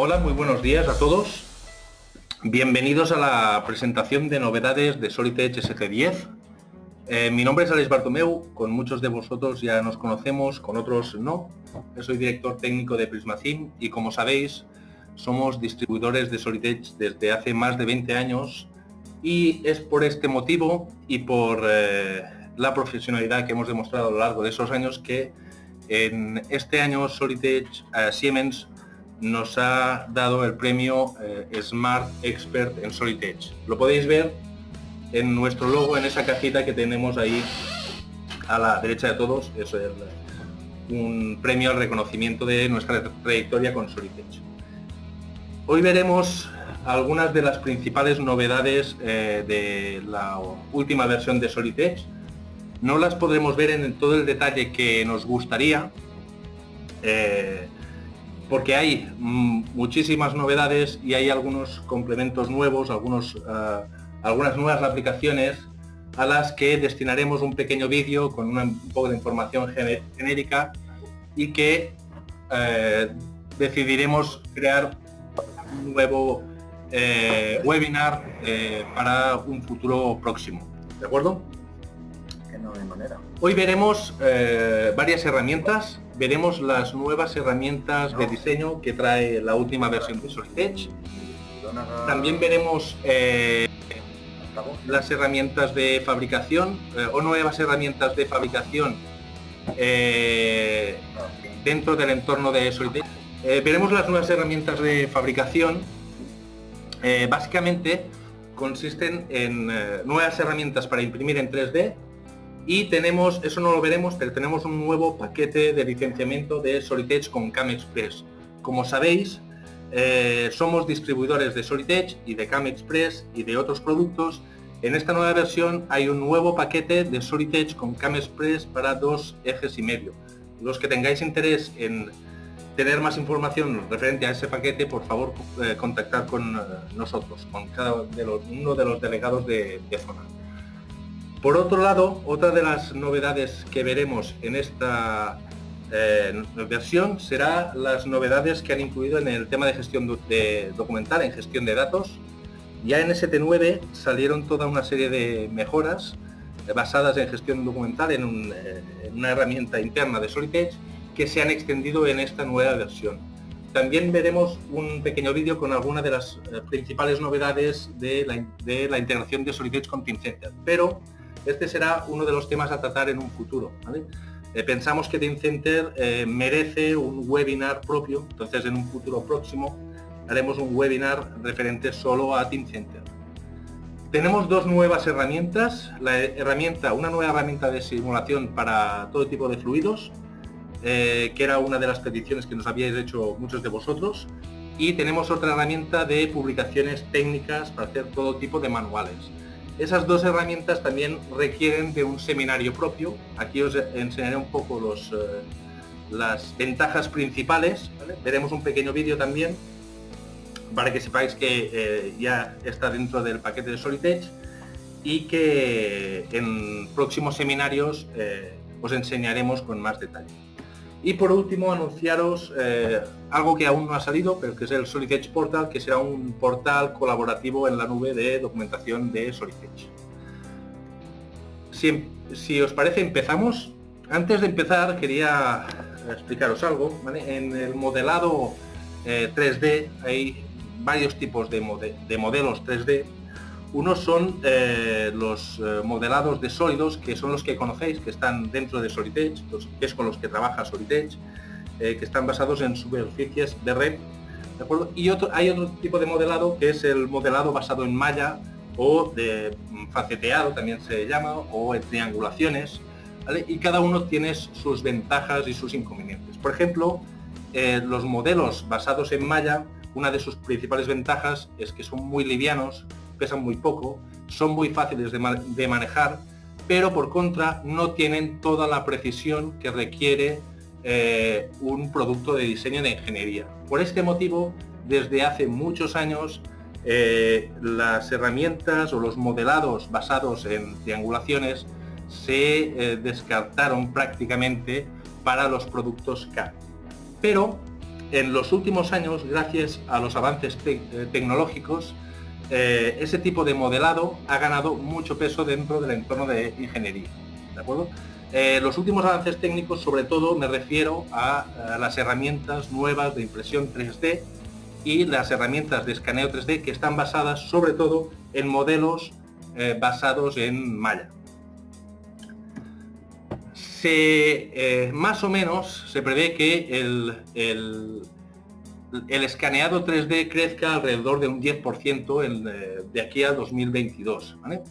Hola, muy buenos días a todos. Bienvenidos a la presentación de novedades de Solid Edge SC10. Mi nombre es Alex Bartomeu, con muchos de vosotros ya nos conocemos, con otros no. Yo soy director técnico de Prismacim y, como sabéis, somos distribuidores de Solid Edge desde hace más de 20 años y es por este motivo y por la profesionalidad que hemos demostrado a lo largo de esos años que en este año Solid Edge Siemens nos ha dado el premio Smart Expert en Solid Edge. Lo podéis ver en nuestro logo, en esa cajita que tenemos ahí a la derecha de todos. Es un premio al reconocimiento de nuestra trayectoria con Solid Edge. Hoy veremos algunas de las principales novedades de la última versión de Solid Edge. No las podremos ver en todo el detalle que nos gustaría, porque hay muchísimas novedades y hay algunos complementos nuevos, algunas nuevas aplicaciones a las que destinaremos un pequeño vídeo con un poco de información genérica y que decidiremos crear un nuevo webinar para un futuro próximo. ¿De acuerdo? Que no hay manera. Hoy veremos varias herramientas. Veremos las nuevas herramientas de diseño que trae la última versión de Solid Edge. También veremos las herramientas de fabricación o nuevas herramientas de fabricación dentro del entorno de Solid Edge. Veremos las nuevas herramientas de fabricación. Básicamente consisten en nuevas herramientas para imprimir en 3D. Y tenemos, eso no lo veremos, pero tenemos un nuevo paquete de licenciamiento de Solid Edge con CamExpress. Como sabéis, somos distribuidores de Solid Edge y de CamExpress y de otros productos. En esta nueva versión hay un nuevo paquete de Solid Edge con CamExpress para 2,5 ejes. Los que tengáis interés en tener más información referente a ese paquete, por favor, contactar con nosotros, con uno de los delegados de zona. Por otro lado, otra de las novedades que veremos en esta versión será las novedades que han incluido en el tema de gestión documental, en gestión de datos. Ya en ST9 salieron toda una serie de mejoras basadas en gestión documental en una herramienta interna de Solid Edge que se han extendido en esta nueva versión. También veremos un pequeño vídeo con algunas de las principales novedades de la integración de Solid Edge con Teamcenter, pero este será uno de los temas a tratar en un futuro, ¿vale? Pensamos que Teamcenter merece un webinar propio, entonces en un futuro próximo haremos un webinar referente solo a Teamcenter. Tenemos dos nuevas herramientas, una nueva herramienta de simulación para todo tipo de fluidos, que era una de las peticiones que nos habíais hecho muchos de vosotros, y tenemos otra herramienta de publicaciones técnicas para hacer todo tipo de manuales. Esas dos herramientas también requieren de un seminario propio. Aquí os enseñaré un poco las ventajas principales, ¿vale? Veremos un pequeño vídeo también para que sepáis que ya está dentro del paquete de Solid Edge y que en próximos seminarios os enseñaremos con más detalle. Y por último, anunciaros algo que aún no ha salido, pero que es el Solid Edge Portal, que será un portal colaborativo en la nube de documentación de Solid Edge. Si os parece, empezamos. Antes de empezar, quería explicaros algo, ¿vale? En el modelado 3D hay varios tipos de modelos 3D. Unos son los modelados de sólidos, que son los que conocéis, que están dentro de Solid Edge, que es con los que trabaja Solid Edge, que están basados en superficies de red, ¿de acuerdo? Y hay otro tipo de modelado, que es el modelado basado en malla o de faceteado, también se llama, o en triangulaciones, ¿vale? Y cada uno tiene sus ventajas y sus inconvenientes. Por ejemplo, los modelos basados en malla, una de sus principales ventajas es que son muy livianos, pesan muy poco, son muy fáciles de manejar, pero por contra no tienen toda la precisión que requiere un producto de diseño de ingeniería. Por este motivo, desde hace muchos años, las herramientas o los modelados basados en triangulaciones se descartaron prácticamente para los productos CAD. Pero en los últimos años, gracias a los avances tecnológicos, ese tipo de modelado ha ganado mucho peso dentro del entorno de ingeniería, ¿de acuerdo? Los últimos avances técnicos, sobre todo, me refiero a las herramientas nuevas de impresión 3D y las herramientas de escaneo 3D que están basadas, sobre todo, en modelos basados en malla. Más o menos se prevé que el escaneado 3D crezca alrededor de un 10% de aquí a 2022, ¿vale?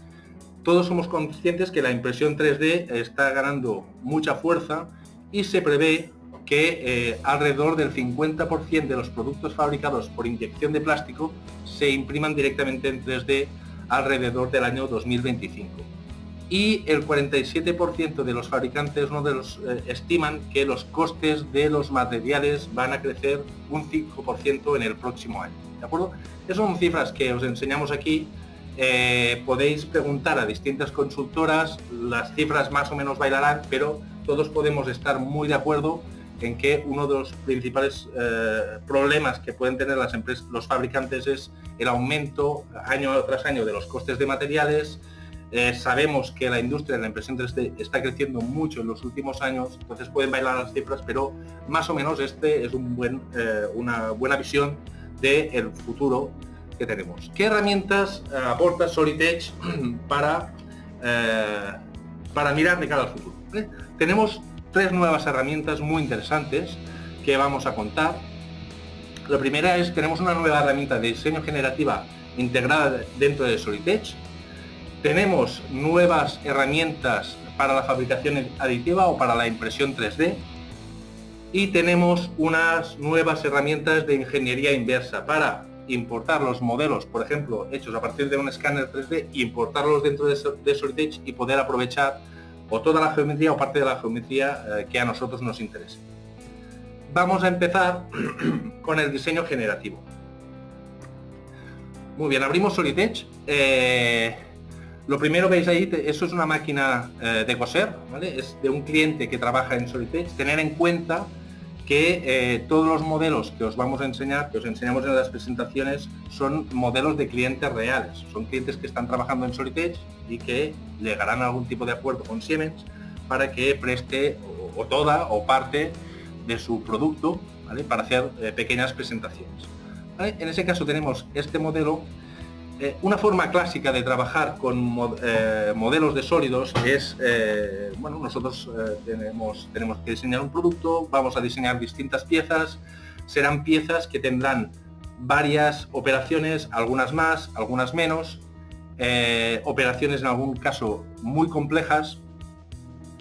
Todos somos conscientes que la impresión 3D está ganando mucha fuerza y se prevé que alrededor del 50% de los productos fabricados por inyección de plástico se impriman directamente en 3D alrededor del año 2025. Y el 47% de los fabricantes estiman que los costes de los materiales van a crecer un 5% en el próximo año, ¿de acuerdo? Esas son cifras que os enseñamos aquí. Podéis preguntar a distintas consultoras, las cifras más o menos bailarán, pero todos podemos estar muy de acuerdo en que uno de los principales problemas que pueden tener las empresas, los fabricantes, es el aumento año tras año de los costes de materiales. Sabemos que la industria de la impresión 3D está creciendo mucho en los últimos años, entonces pueden bailar las cifras, pero más o menos este es una buena visión del futuro que tenemos. ¿Qué herramientas aporta Solid Edge para mirar de cara al futuro? Tenemos 3 nuevas herramientas muy interesantes que vamos a contar. La primera es, tenemos una nueva herramienta de diseño generativa integrada dentro de Solid Edge. Tenemos nuevas herramientas para la fabricación aditiva o para la impresión 3D. Y tenemos unas nuevas herramientas de ingeniería inversa para importar los modelos, por ejemplo, hechos a partir de un escáner 3D, importarlos dentro de Solid Edge y poder aprovechar o toda la geometría o parte de la geometría que a nosotros nos interese. Vamos a empezar con el diseño generativo. Muy bien, abrimos Solid Edge. Lo primero veis ahí, eso es una máquina de coser, ¿vale? Es de un cliente que trabaja en Solid Edge. Tener en cuenta que todos los modelos que os vamos a enseñar, que os enseñamos en las presentaciones, son modelos de clientes reales. Son clientes que están trabajando en Solid Edge y que llegarán a algún tipo de acuerdo con Siemens para que preste o toda o parte de su producto, ¿vale? Para hacer pequeñas presentaciones, ¿vale? En ese caso tenemos este modelo. Una forma clásica de trabajar con modelos de sólidos es, bueno, nosotros tenemos que diseñar un producto, vamos a diseñar distintas piezas, serán piezas que tendrán varias operaciones, algunas más, algunas menos, operaciones en algún caso muy complejas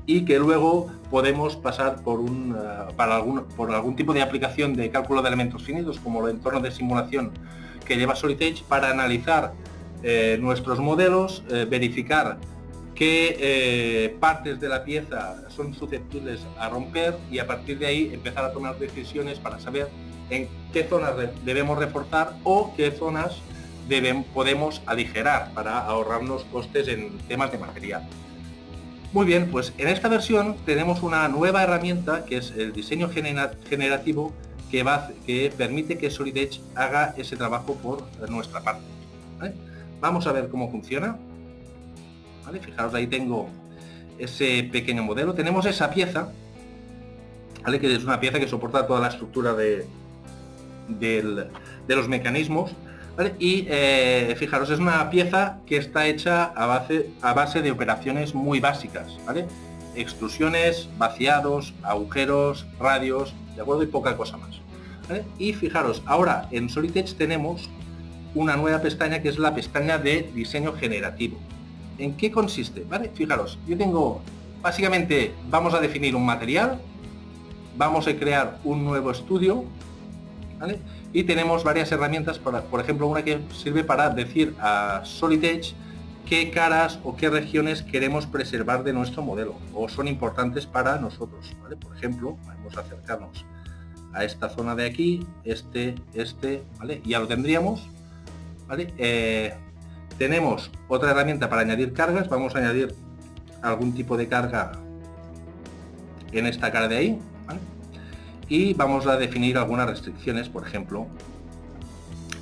y que luego podemos pasar por algún tipo de aplicación de cálculo de elementos finitos, como el entorno de simulación que lleva Solid Edge, para analizar nuestros modelos, verificar qué partes de la pieza son susceptibles a romper y a partir de ahí empezar a tomar decisiones para saber en qué zonas debemos reforzar o qué zonas podemos aligerar para ahorrarnos costes en temas de material. Muy bien, pues en esta versión tenemos una nueva herramienta que es el diseño generativo que permite que Solid Edge haga ese trabajo por nuestra parte, ¿vale? Vamos a ver cómo funciona, ¿vale? Fijaros, ahí tengo ese pequeño modelo. Tenemos esa pieza, ¿vale? Que es una pieza que soporta toda la estructura de los mecanismos, ¿vale? Y fijaros, es una pieza que está hecha a base de operaciones muy básicas, ¿vale? Extrusiones, vaciados, agujeros, radios, ¿de acuerdo? Y poca cosa más, ¿vale? Y fijaros, ahora en Solid Edge tenemos una nueva pestaña que es la pestaña de diseño generativo. ¿En qué consiste? ¿Vale? Fijaros, yo tengo, básicamente, vamos a definir un material, vamos a crear un nuevo estudio, ¿vale? Y tenemos varias herramientas, por ejemplo, una que sirve para decir a Solid Edge qué caras o qué regiones queremos preservar de nuestro modelo o son importantes para nosotros, ¿vale? Por ejemplo, vamos a acercarnos a esta zona de aquí, ¿vale? Ya lo tendríamos, ¿vale? Tenemos otra herramienta para añadir cargas, vamos a añadir algún tipo de carga en esta cara de ahí, ¿vale? y vamos a definir algunas restricciones, por ejemplo,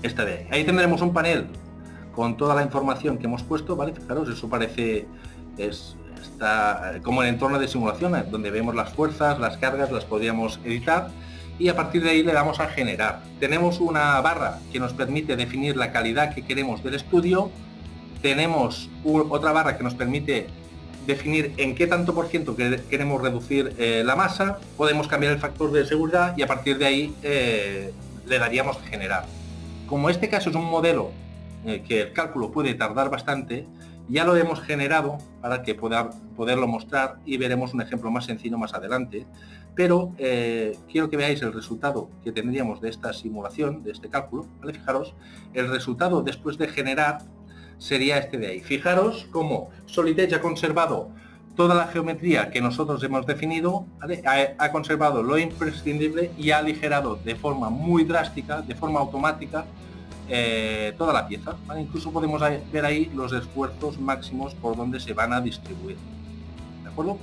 esta de ahí. Ahí tendremos un panel con toda la información que hemos puesto, ¿vale? Fijaros, eso parece, está como el entorno de simulación, donde vemos las fuerzas, las cargas, las podríamos editar, y a partir de ahí le damos a generar. Tenemos una barra que nos permite definir la calidad que queremos del estudio, tenemos otra barra que nos permite definir en qué tanto por ciento queremos reducir la masa, podemos cambiar el factor de seguridad y a partir de ahí le daríamos a generar. Como este caso es un modelo que el cálculo puede tardar bastante, ya lo hemos generado para que poderlo mostrar y veremos un ejemplo más sencillo más adelante, pero quiero que veáis el resultado que tendríamos de esta simulación, de este cálculo, ¿vale? Fijaros, el resultado después de generar sería este de ahí. Fijaros cómo Solid Edge ha conservado toda la geometría que nosotros hemos definido, ¿vale? Ha conservado lo imprescindible y ha aligerado de forma muy drástica, de forma automática, toda la pieza, ¿vale? Incluso podemos ver ahí los esfuerzos máximos por donde se van a distribuir, ¿de acuerdo?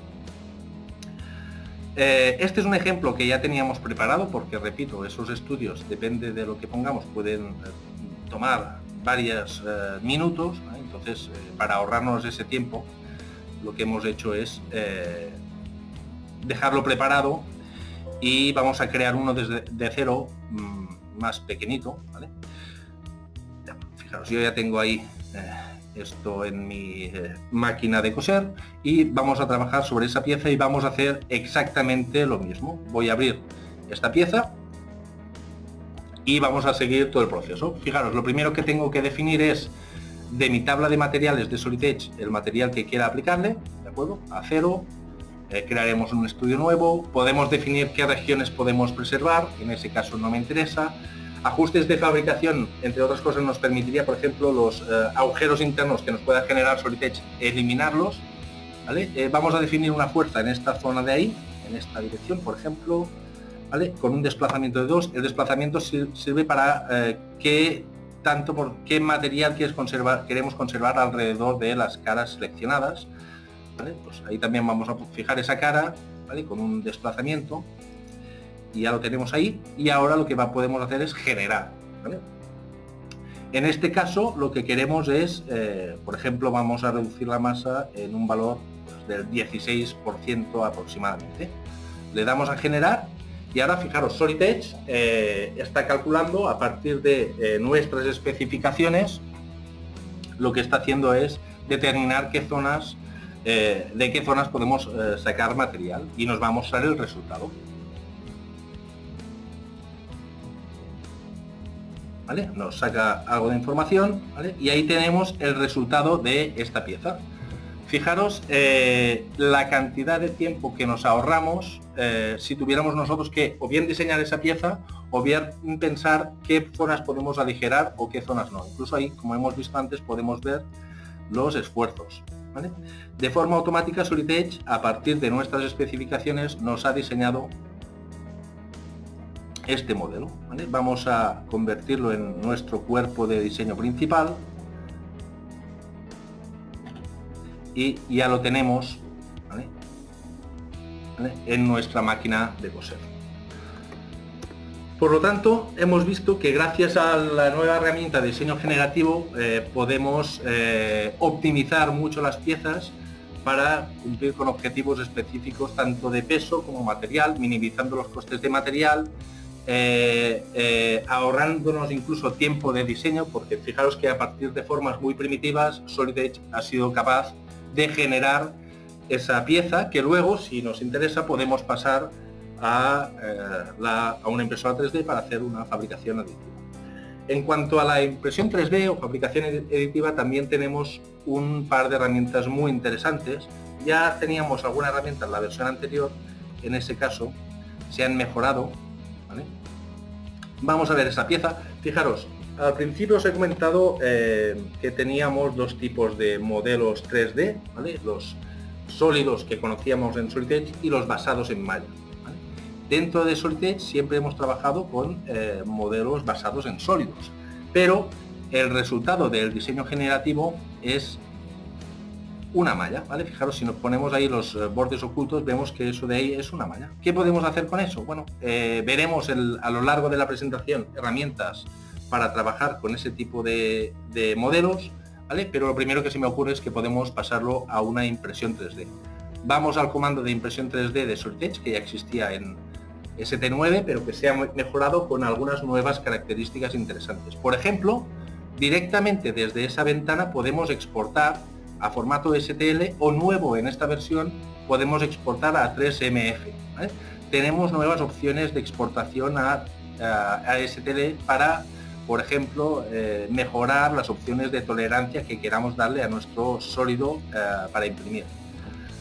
Este es un ejemplo que ya teníamos preparado porque, repito, esos estudios, depende de lo que pongamos, pueden tomar varios minutos, ¿vale? Entonces, para ahorrarnos ese tiempo, lo que hemos hecho es dejarlo preparado y vamos a crear uno de cero más pequeñito, ¿vale? Fijaros, yo ya tengo ahí esto en mi máquina de coser y vamos a trabajar sobre esa pieza y vamos a hacer exactamente lo mismo. Voy a abrir esta pieza y vamos a seguir todo el proceso. Fijaros, lo primero que tengo que definir es de mi tabla de materiales de Solid Edge el material que quiera aplicarle, ¿de acuerdo? Acero, crearemos un estudio nuevo, podemos definir qué regiones podemos preservar, en ese caso no me interesa. Ajustes de fabricación, entre otras cosas, nos permitiría, por ejemplo, los agujeros internos que nos pueda generar Solid Edge, eliminarlos, ¿vale? Vamos a definir una fuerza en esta zona de ahí, en esta dirección, por ejemplo, ¿vale? Con un desplazamiento de 2. El desplazamiento sirve para qué material queremos conservar alrededor de las caras seleccionadas, ¿vale? Pues ahí también vamos a fijar esa cara, ¿vale? Con un desplazamiento. Y ya lo tenemos ahí y ahora lo que podemos hacer es generar, ¿vale? En este caso lo que queremos es, por ejemplo, vamos a reducir la masa en un valor pues, del 16% aproximadamente. Le damos a generar y ahora fijaros, Solid Edge está calculando a partir de nuestras especificaciones, lo que está haciendo es determinar de qué zonas podemos sacar material y nos va a mostrar el resultado. ¿Vale? Nos saca algo de información, ¿vale? Y ahí tenemos el resultado de esta pieza. Fijaros la cantidad de tiempo que nos ahorramos si tuviéramos nosotros que o bien diseñar esa pieza o bien pensar qué zonas podemos aligerar o qué zonas no. Incluso ahí, como hemos visto antes, podemos ver los esfuerzos, ¿vale? De forma automática Solid Edge, a partir de nuestras especificaciones, nos ha diseñado este modelo, ¿vale? Vamos a convertirlo en nuestro cuerpo de diseño principal y ya lo tenemos, ¿vale? En nuestra máquina de coser. Por lo tanto, hemos visto que gracias a la nueva herramienta de diseño generativo podemos optimizar mucho las piezas para cumplir con objetivos específicos tanto de peso como material, minimizando los costes de material, ahorrándonos incluso tiempo de diseño, porque fijaros que a partir de formas muy primitivas Solid Edge ha sido capaz de generar esa pieza que luego, si nos interesa, podemos pasar a una impresora 3D para hacer una fabricación aditiva. En cuanto a la impresión 3D o fabricación aditiva, también tenemos un par de herramientas muy interesantes. Ya teníamos alguna herramienta en la versión anterior, en ese caso se han mejorado, ¿vale? Vamos a ver esa pieza. Fijaros, al principio os he comentado que teníamos dos tipos de modelos 3D, ¿vale? Los sólidos que conocíamos en Solid Edge y los basados en malla, ¿vale? Dentro de Solid Edge siempre hemos trabajado con modelos basados en sólidos, pero el resultado del diseño generativo es una malla, ¿vale? Fijaros, si nos ponemos ahí los bordes ocultos, vemos que eso de ahí es una malla. ¿Qué podemos hacer con eso? Bueno, veremos a lo largo de la presentación herramientas para trabajar con ese tipo de modelos, ¿vale? Pero lo primero que se me ocurre es que podemos pasarlo a una impresión 3D. Vamos al comando de impresión 3D de Solid Edge, que ya existía en ST9, pero que se ha mejorado con algunas nuevas características interesantes. Por ejemplo, directamente desde esa ventana podemos exportar a formato STL, o nuevo en esta versión podemos exportar a 3MF, ¿vale? Tenemos nuevas opciones de exportación a STL para, por ejemplo, mejorar las opciones de tolerancia que queramos darle a nuestro sólido para imprimir.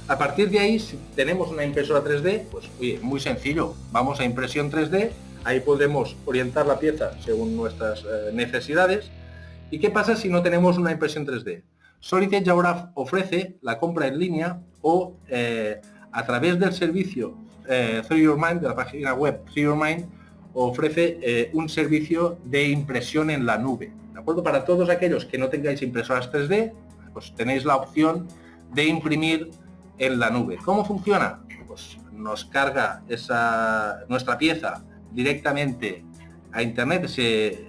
A partir de ahí, si tenemos una impresora 3D, pues oye, muy sencillo, vamos a impresión 3D, ahí podemos orientar la pieza según nuestras necesidades. ¿Y qué pasa si no tenemos una impresión 3D? Solid Edge ahora ofrece la compra en línea o a través del servicio Through Your Mind, de la página web Through Your Mind, ofrece un servicio de impresión en la nube, ¿de acuerdo? Para todos aquellos que no tengáis impresoras 3D, pues tenéis la opción de imprimir en la nube. ¿Cómo funciona? Pues nos carga nuestra pieza directamente a internet,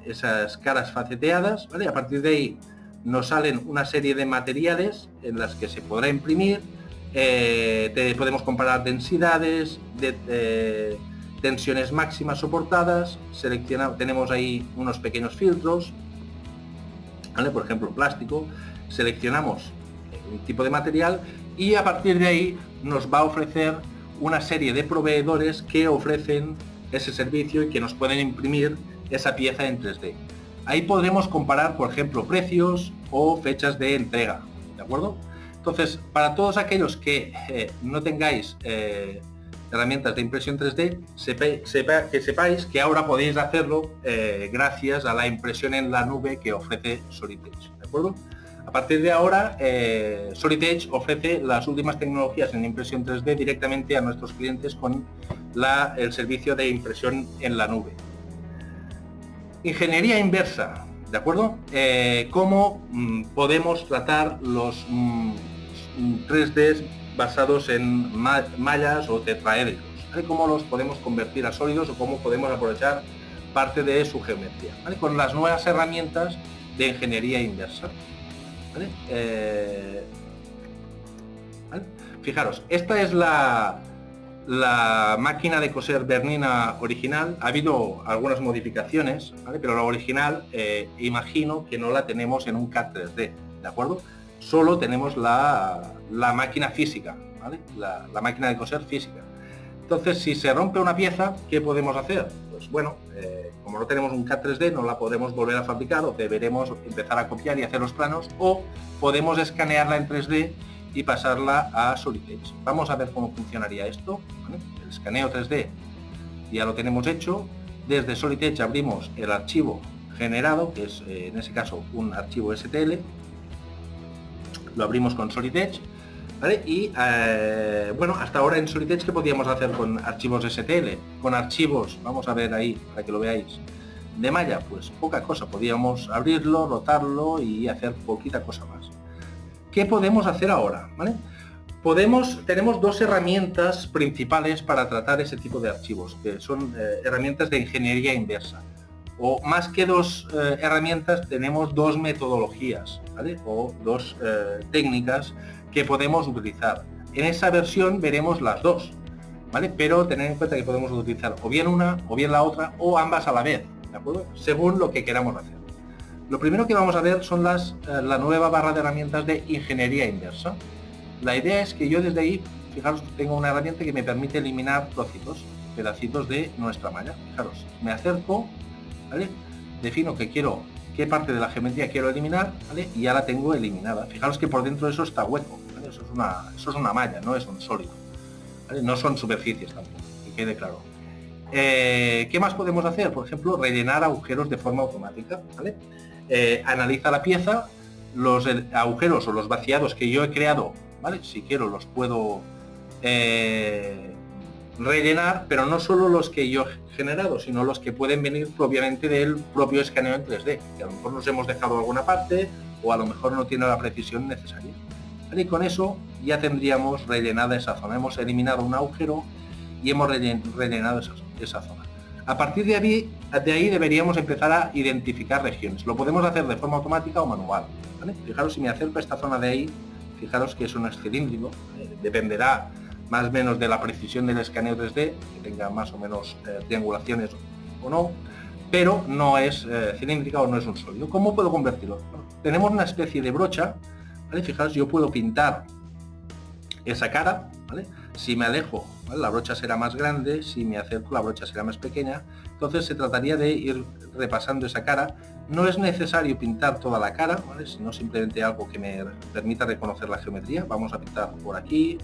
esas caras faceteadas, ¿vale? A partir de ahí nos salen una serie de materiales en las que se podrá imprimir, podemos comparar densidades, tensiones máximas soportadas, tenemos ahí unos pequeños filtros, ¿vale? Por ejemplo, plástico, seleccionamos un tipo de material y a partir de ahí nos va a ofrecer una serie de proveedores que ofrecen ese servicio y que nos pueden imprimir esa pieza en 3D. Ahí podremos comparar, por ejemplo, precios o fechas de entrega, ¿de acuerdo? Entonces, para todos aquellos que no tengáis herramientas de impresión 3D, que sepáis que ahora podéis hacerlo gracias a la impresión en la nube que ofrece Solid Edge, ¿de acuerdo? A partir de ahora, Solid Edge ofrece las últimas tecnologías en impresión 3D directamente a nuestros clientes con el servicio de impresión en la nube. Ingeniería inversa, ¿de acuerdo? ¿Cómo podemos tratar los 3Ds basados en mallas o tetraédricos? ¿Cómo los podemos convertir a sólidos o cómo podemos aprovechar parte de su geometría? ¿Vale? Con las nuevas herramientas de ingeniería inversa. ¿Vale? ¿Vale? Fijaros, esta es la máquina de coser Bernina original. Ha habido algunas modificaciones, ¿vale? Pero la original imagino que no la tenemos en un CAD 3D, ¿de acuerdo? Solo tenemos la máquina física, ¿vale? La máquina de coser física. Entonces, si se rompe una pieza, ¿qué podemos hacer? Pues bueno, como no tenemos un CAD 3D, no la podemos volver a fabricar o deberemos empezar a copiar y hacer los planos, o podemos escanearla en 3D y pasarla a Solid Edge. Vamos a ver cómo funcionaría esto, ¿vale? El escaneo 3D ya lo tenemos hecho. Desde Solid Edge abrimos el archivo generado, que es en ese caso un archivo STL. Lo abrimos con Solid Edge, ¿vale? Y bueno, hasta ahora en Solid Edge, ¿qué podíamos hacer con archivos STL? Con archivos, vamos a ver ahí para que lo veáis, de malla, pues poca cosa. Podíamos abrirlo, rotarlo y hacer poquita cosa más. ¿Qué podemos hacer ahora? ¿Vale? Tenemos dos herramientas principales para tratar ese tipo de archivos, que son herramientas de ingeniería inversa. O más que dos herramientas, tenemos dos metodologías, ¿vale? O dos técnicas que podemos utilizar. En esa versión veremos las dos, ¿vale? Pero tened en cuenta que podemos utilizar o bien una o bien la otra, o ambas a la vez, ¿de acuerdo? Según lo que queramos hacer. Lo primero que vamos a ver son la nueva barra de herramientas de ingeniería inversa. La idea es que yo desde ahí, fijaros, tengo una herramienta que me permite eliminar pedacitos de nuestra malla. Fijaros, me acerco, ¿vale? Defino qué parte de la geometría quiero eliminar, ¿vale? Y ya la tengo eliminada. Fijaros que por dentro eso está hueco, ¿vale? Eso es una malla, no es un sólido, ¿vale? No son superficies tampoco, que quede claro. ¿Qué más podemos hacer? Por ejemplo, rellenar agujeros de forma automática, ¿vale? Analiza la pieza, los agujeros o los vaciados que yo he creado, ¿vale? Si quiero los puedo rellenar, pero no solo los que yo he generado, sino los que pueden venir propiamente del propio escaneo en 3D, que a lo mejor nos hemos dejado alguna parte o a lo mejor no tiene la precisión necesaria. ¿vale? Y con eso ya tendríamos rellenada esa zona. Hemos eliminado un agujero y hemos rellenado esa zona. A partir de ahí deberíamos empezar a identificar regiones. Lo podemos hacer de forma automática o manual, ¿vale? Fijaros, si me acerco a esta zona de ahí, fijaros que eso no es cilíndrico, dependerá más o menos de la precisión del escaneo 3D, que tenga más o menos triangulaciones o no, pero no es cilíndrica o no es un sólido. ¿Cómo puedo convertirlo? Bueno, tenemos una especie de brocha, ¿vale? Fijaros, yo puedo pintar esa cara, ¿vale? Si me alejo, ¿vale?, la brocha será más grande, si me acerco la brocha será más pequeña. Entonces se trataría de ir repasando esa cara. No es necesario pintar toda la cara, ¿vale?, sino simplemente algo que me permita reconocer la geometría. Vamos a pintar por aquí,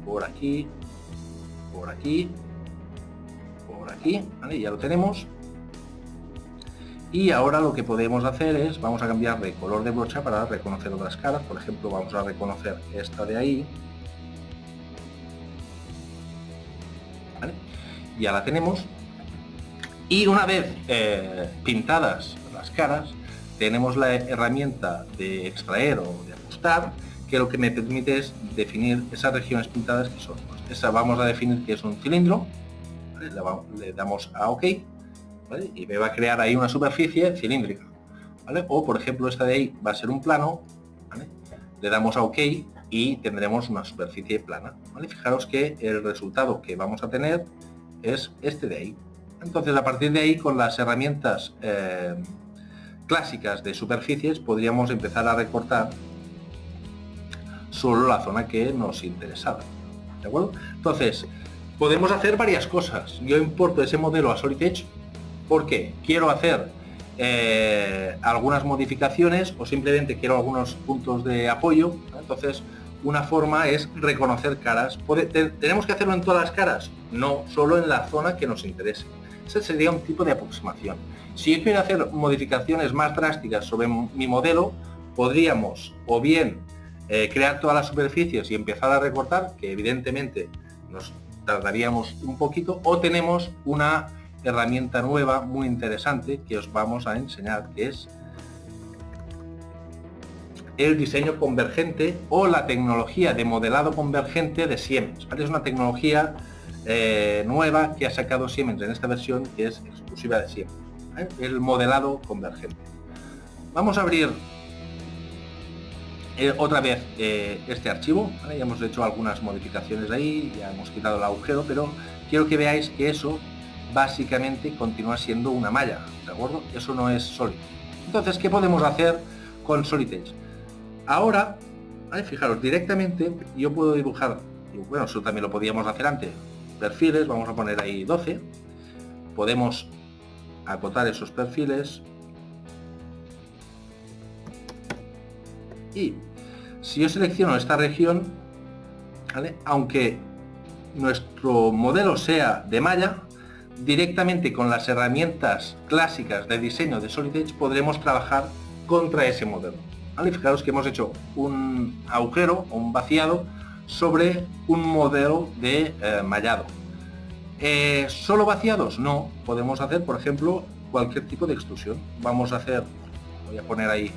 por aquí, por aquí, por aquí, ¿vale? Ya lo tenemos. Y ahora lo que podemos hacer es, vamos a cambiar de color de brocha para reconocer otras caras. Por ejemplo, vamos a reconocer esta de ahí. ¿Vale? Ya la tenemos. Y una vez pintadas las caras, tenemos la herramienta de extraer o de ajustar, que lo que me permite es definir esas regiones pintadas que son. Pues esa vamos a definir que es un cilindro, ¿vale? Le damos a OK, ¿vale? Y me va a crear ahí una superficie cilíndrica, ¿vale? O por ejemplo esta de ahí va a ser un plano, ¿vale? Le damos a OK y tendremos una superficie plana, ¿vale? Fijaros que el resultado que vamos a tener es este de ahí. Entonces, a partir de ahí, con las herramientas clásicas de superficies, podríamos empezar a recortar solo la zona que nos interesaba, ¿de acuerdo? Entonces, podemos hacer varias cosas. Yo importo ese modelo a Solid Edge porque quiero hacer algunas modificaciones o simplemente quiero algunos puntos de apoyo, ¿no? Entonces, una forma es reconocer caras. ¿Tenemos que hacerlo en todas las caras? No, solo en la zona que nos interese. Ese sería un tipo de aproximación. Si yo quiero hacer modificaciones más drásticas sobre mi modelo, podríamos o bien crear todas las superficies y empezar a recortar, que evidentemente nos tardaríamos un poquito, o tenemos una herramienta nueva muy interesante que os vamos a enseñar, que es el diseño convergente o la tecnología de modelado convergente de Siemens, ¿vale? Es una tecnología nueva que ha sacado Siemens en esta versión, que es exclusiva de Siemens, ¿vale? El modelado convergente. Vamos a abrir otra vez este archivo, ¿vale? Ya hemos hecho algunas modificaciones ahí, ya hemos quitado el agujero, pero quiero que veáis que eso básicamente continúa siendo una malla, ¿de acuerdo? Eso no es sólido. Entonces, ¿qué podemos hacer con Solid Edge? Ahora, ¿vale? Fijaros, directamente yo puedo dibujar, bueno, eso también lo podíamos hacer antes, perfiles, vamos a poner ahí 12, podemos acotar esos perfiles y si yo selecciono esta región, ¿vale?, aunque nuestro modelo sea de malla, directamente con las herramientas clásicas de diseño de Solid Edge podremos trabajar contra ese modelo, ¿vale? Fijaros que hemos hecho un agujero o un vaciado sobre un modelo de mallado. ¿Solo vaciados? No, podemos hacer, por ejemplo, cualquier tipo de extrusión. Vamos a hacer, voy a poner ahí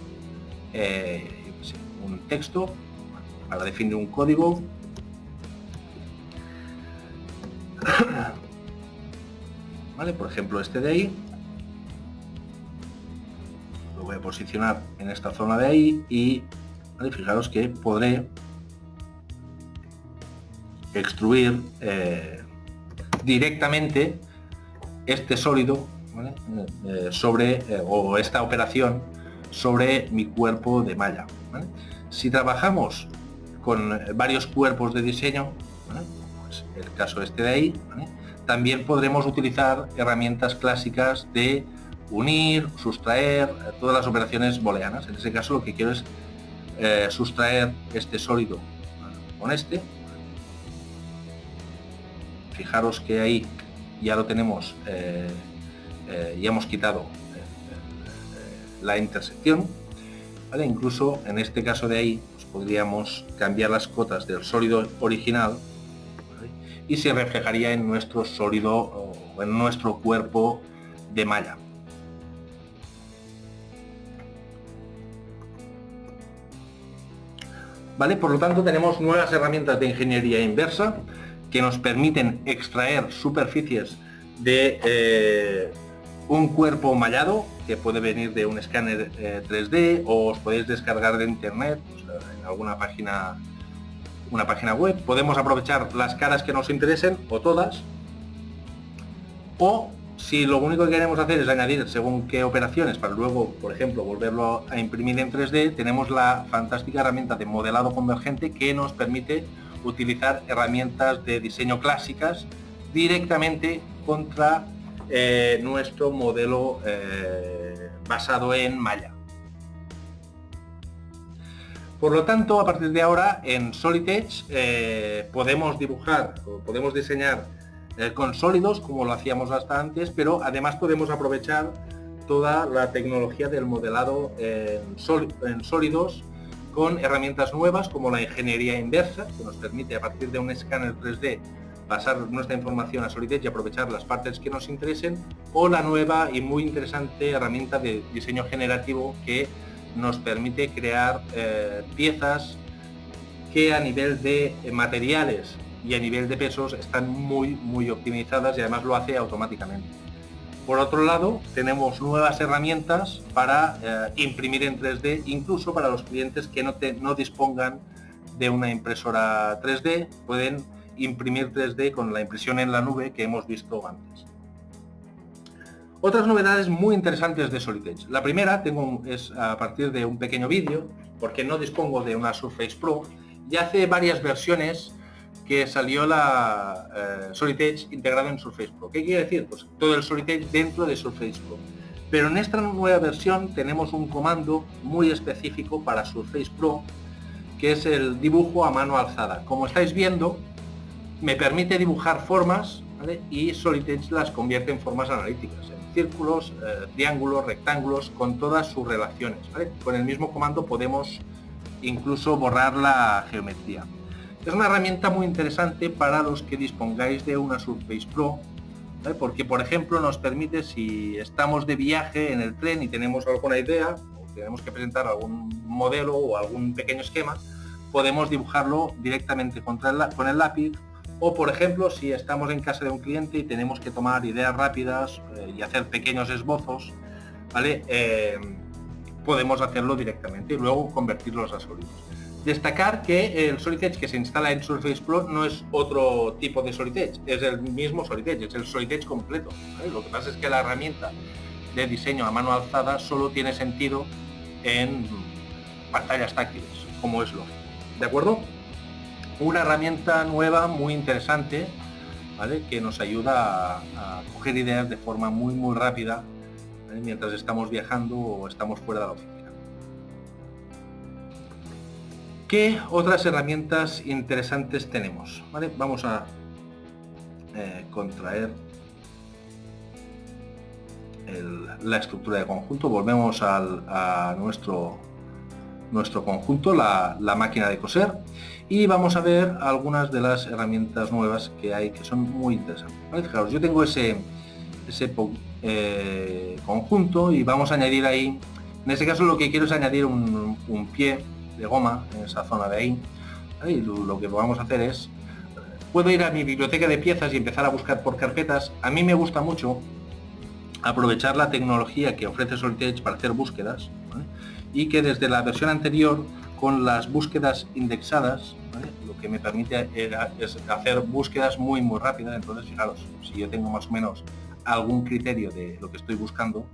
un texto para definir un código. ¿Vale? Por ejemplo, este de ahí. Lo voy a posicionar en esta zona de ahí y, ¿vale?, fijaros que podré extruir directamente este sólido, ¿vale?, sobre o esta operación sobre mi cuerpo de malla, ¿vale? Si trabajamos con varios cuerpos de diseño, ¿vale?, pues el caso este de ahí, ¿vale?, también podremos utilizar herramientas clásicas de unir, sustraer, todas las operaciones booleanas. En ese caso lo que quiero es sustraer este sólido con este. Fijaros que ahí ya lo tenemos, ya hemos quitado la intersección, ¿vale? Incluso en este caso de ahí pues podríamos cambiar las cotas del sólido original, ¿vale?, y se reflejaría en nuestro sólido o en nuestro cuerpo de malla. ¿vale? Por lo tanto, tenemos nuevas herramientas de ingeniería inversa que nos permiten extraer superficies de un cuerpo mallado, que puede venir de un escáner 3D, o os podéis descargar de internet, pues, en alguna página, una página web. Podemos aprovechar las caras que nos interesen, o todas, o si lo único que queremos hacer es añadir según qué operaciones para luego, por ejemplo, volverlo a imprimir en 3D, tenemos la fantástica herramienta de modelado convergente que nos permite utilizar herramientas de diseño clásicas directamente contra nuestro modelo basado en malla. Por lo tanto, a partir de ahora en Solid Edge podemos dibujar o podemos diseñar con sólidos como lo hacíamos hasta antes, pero además podemos aprovechar toda la tecnología del modelado en sólidos con herramientas nuevas como la ingeniería inversa, que nos permite a partir de un escáner 3D pasar nuestra información a Solid Edge y aprovechar las partes que nos interesen, o la nueva y muy interesante herramienta de diseño generativo que nos permite crear piezas que a nivel de materiales y a nivel de pesos están muy optimizadas, y además lo hace automáticamente. Por otro lado, tenemos nuevas herramientas para imprimir en 3D, incluso para los clientes que no dispongan de una impresora 3D, pueden imprimir 3D con la impresión en la nube que hemos visto antes. Otras novedades muy interesantes de Solid Edge. La primera es a partir de un pequeño vídeo, porque no dispongo de una Surface Pro, y hace varias versiones que salió la Solid Edge integrado en Surface Pro. ¿Qué quiere decir? Pues todo el Solid Edge dentro de Surface Pro. Pero en esta nueva versión tenemos un comando muy específico para Surface Pro, que es el dibujo a mano alzada. Como estáis viendo, me permite dibujar formas, ¿vale? Y Solid Edge las convierte en formas analíticas, en círculos, triángulos, rectángulos, con todas sus relaciones, ¿vale? Con el mismo comando podemos incluso borrar la geometría. Es una herramienta muy interesante para los que dispongáis de una Surface Pro, ¿vale? Porque, por ejemplo, nos permite, si estamos de viaje en el tren y tenemos alguna idea, o tenemos que presentar algún modelo o algún pequeño esquema, podemos dibujarlo directamente con el lápiz. O, por ejemplo, si estamos en casa de un cliente y tenemos que tomar ideas rápidas y hacer pequeños esbozos, ¿vale? Podemos hacerlo directamente y luego convertirlos a sólidos. Destacar que el Solid Edge que se instala en Surface Pro no es otro tipo de Solid Edge, es el mismo Solid Edge, es el Solid Edge completo, ¿vale? Lo que pasa es que la herramienta de diseño a mano alzada solo tiene sentido en pantallas táctiles, como es lógico. ¿De acuerdo? Una herramienta nueva muy interesante, ¿vale? Que nos ayuda a coger ideas de forma muy rápida, ¿vale? Mientras estamos viajando o estamos fuera de la oficina. ¿Qué otras herramientas interesantes tenemos? ¿Vale? Vamos a contraer la estructura de conjunto. Volvemos a nuestro conjunto, la máquina de coser, y vamos a ver algunas de las herramientas nuevas que hay que son muy interesantes. ¿Vale? Fijaros, yo tengo ese conjunto y vamos a añadir ahí, en este caso lo que quiero es añadir un pie de goma en esa zona de ahí, ¿vale? Y lo que vamos a hacer es, puedo ir a mi biblioteca de piezas y empezar a buscar por carpetas. A mí me gusta mucho aprovechar la tecnología que ofrece Solid Edge para hacer búsquedas, ¿vale? Y que desde la versión anterior, con las búsquedas indexadas, ¿vale? Lo que me permite es hacer búsquedas muy rápidas. Entonces, fijaros, si yo tengo más o menos algún criterio de lo que estoy buscando,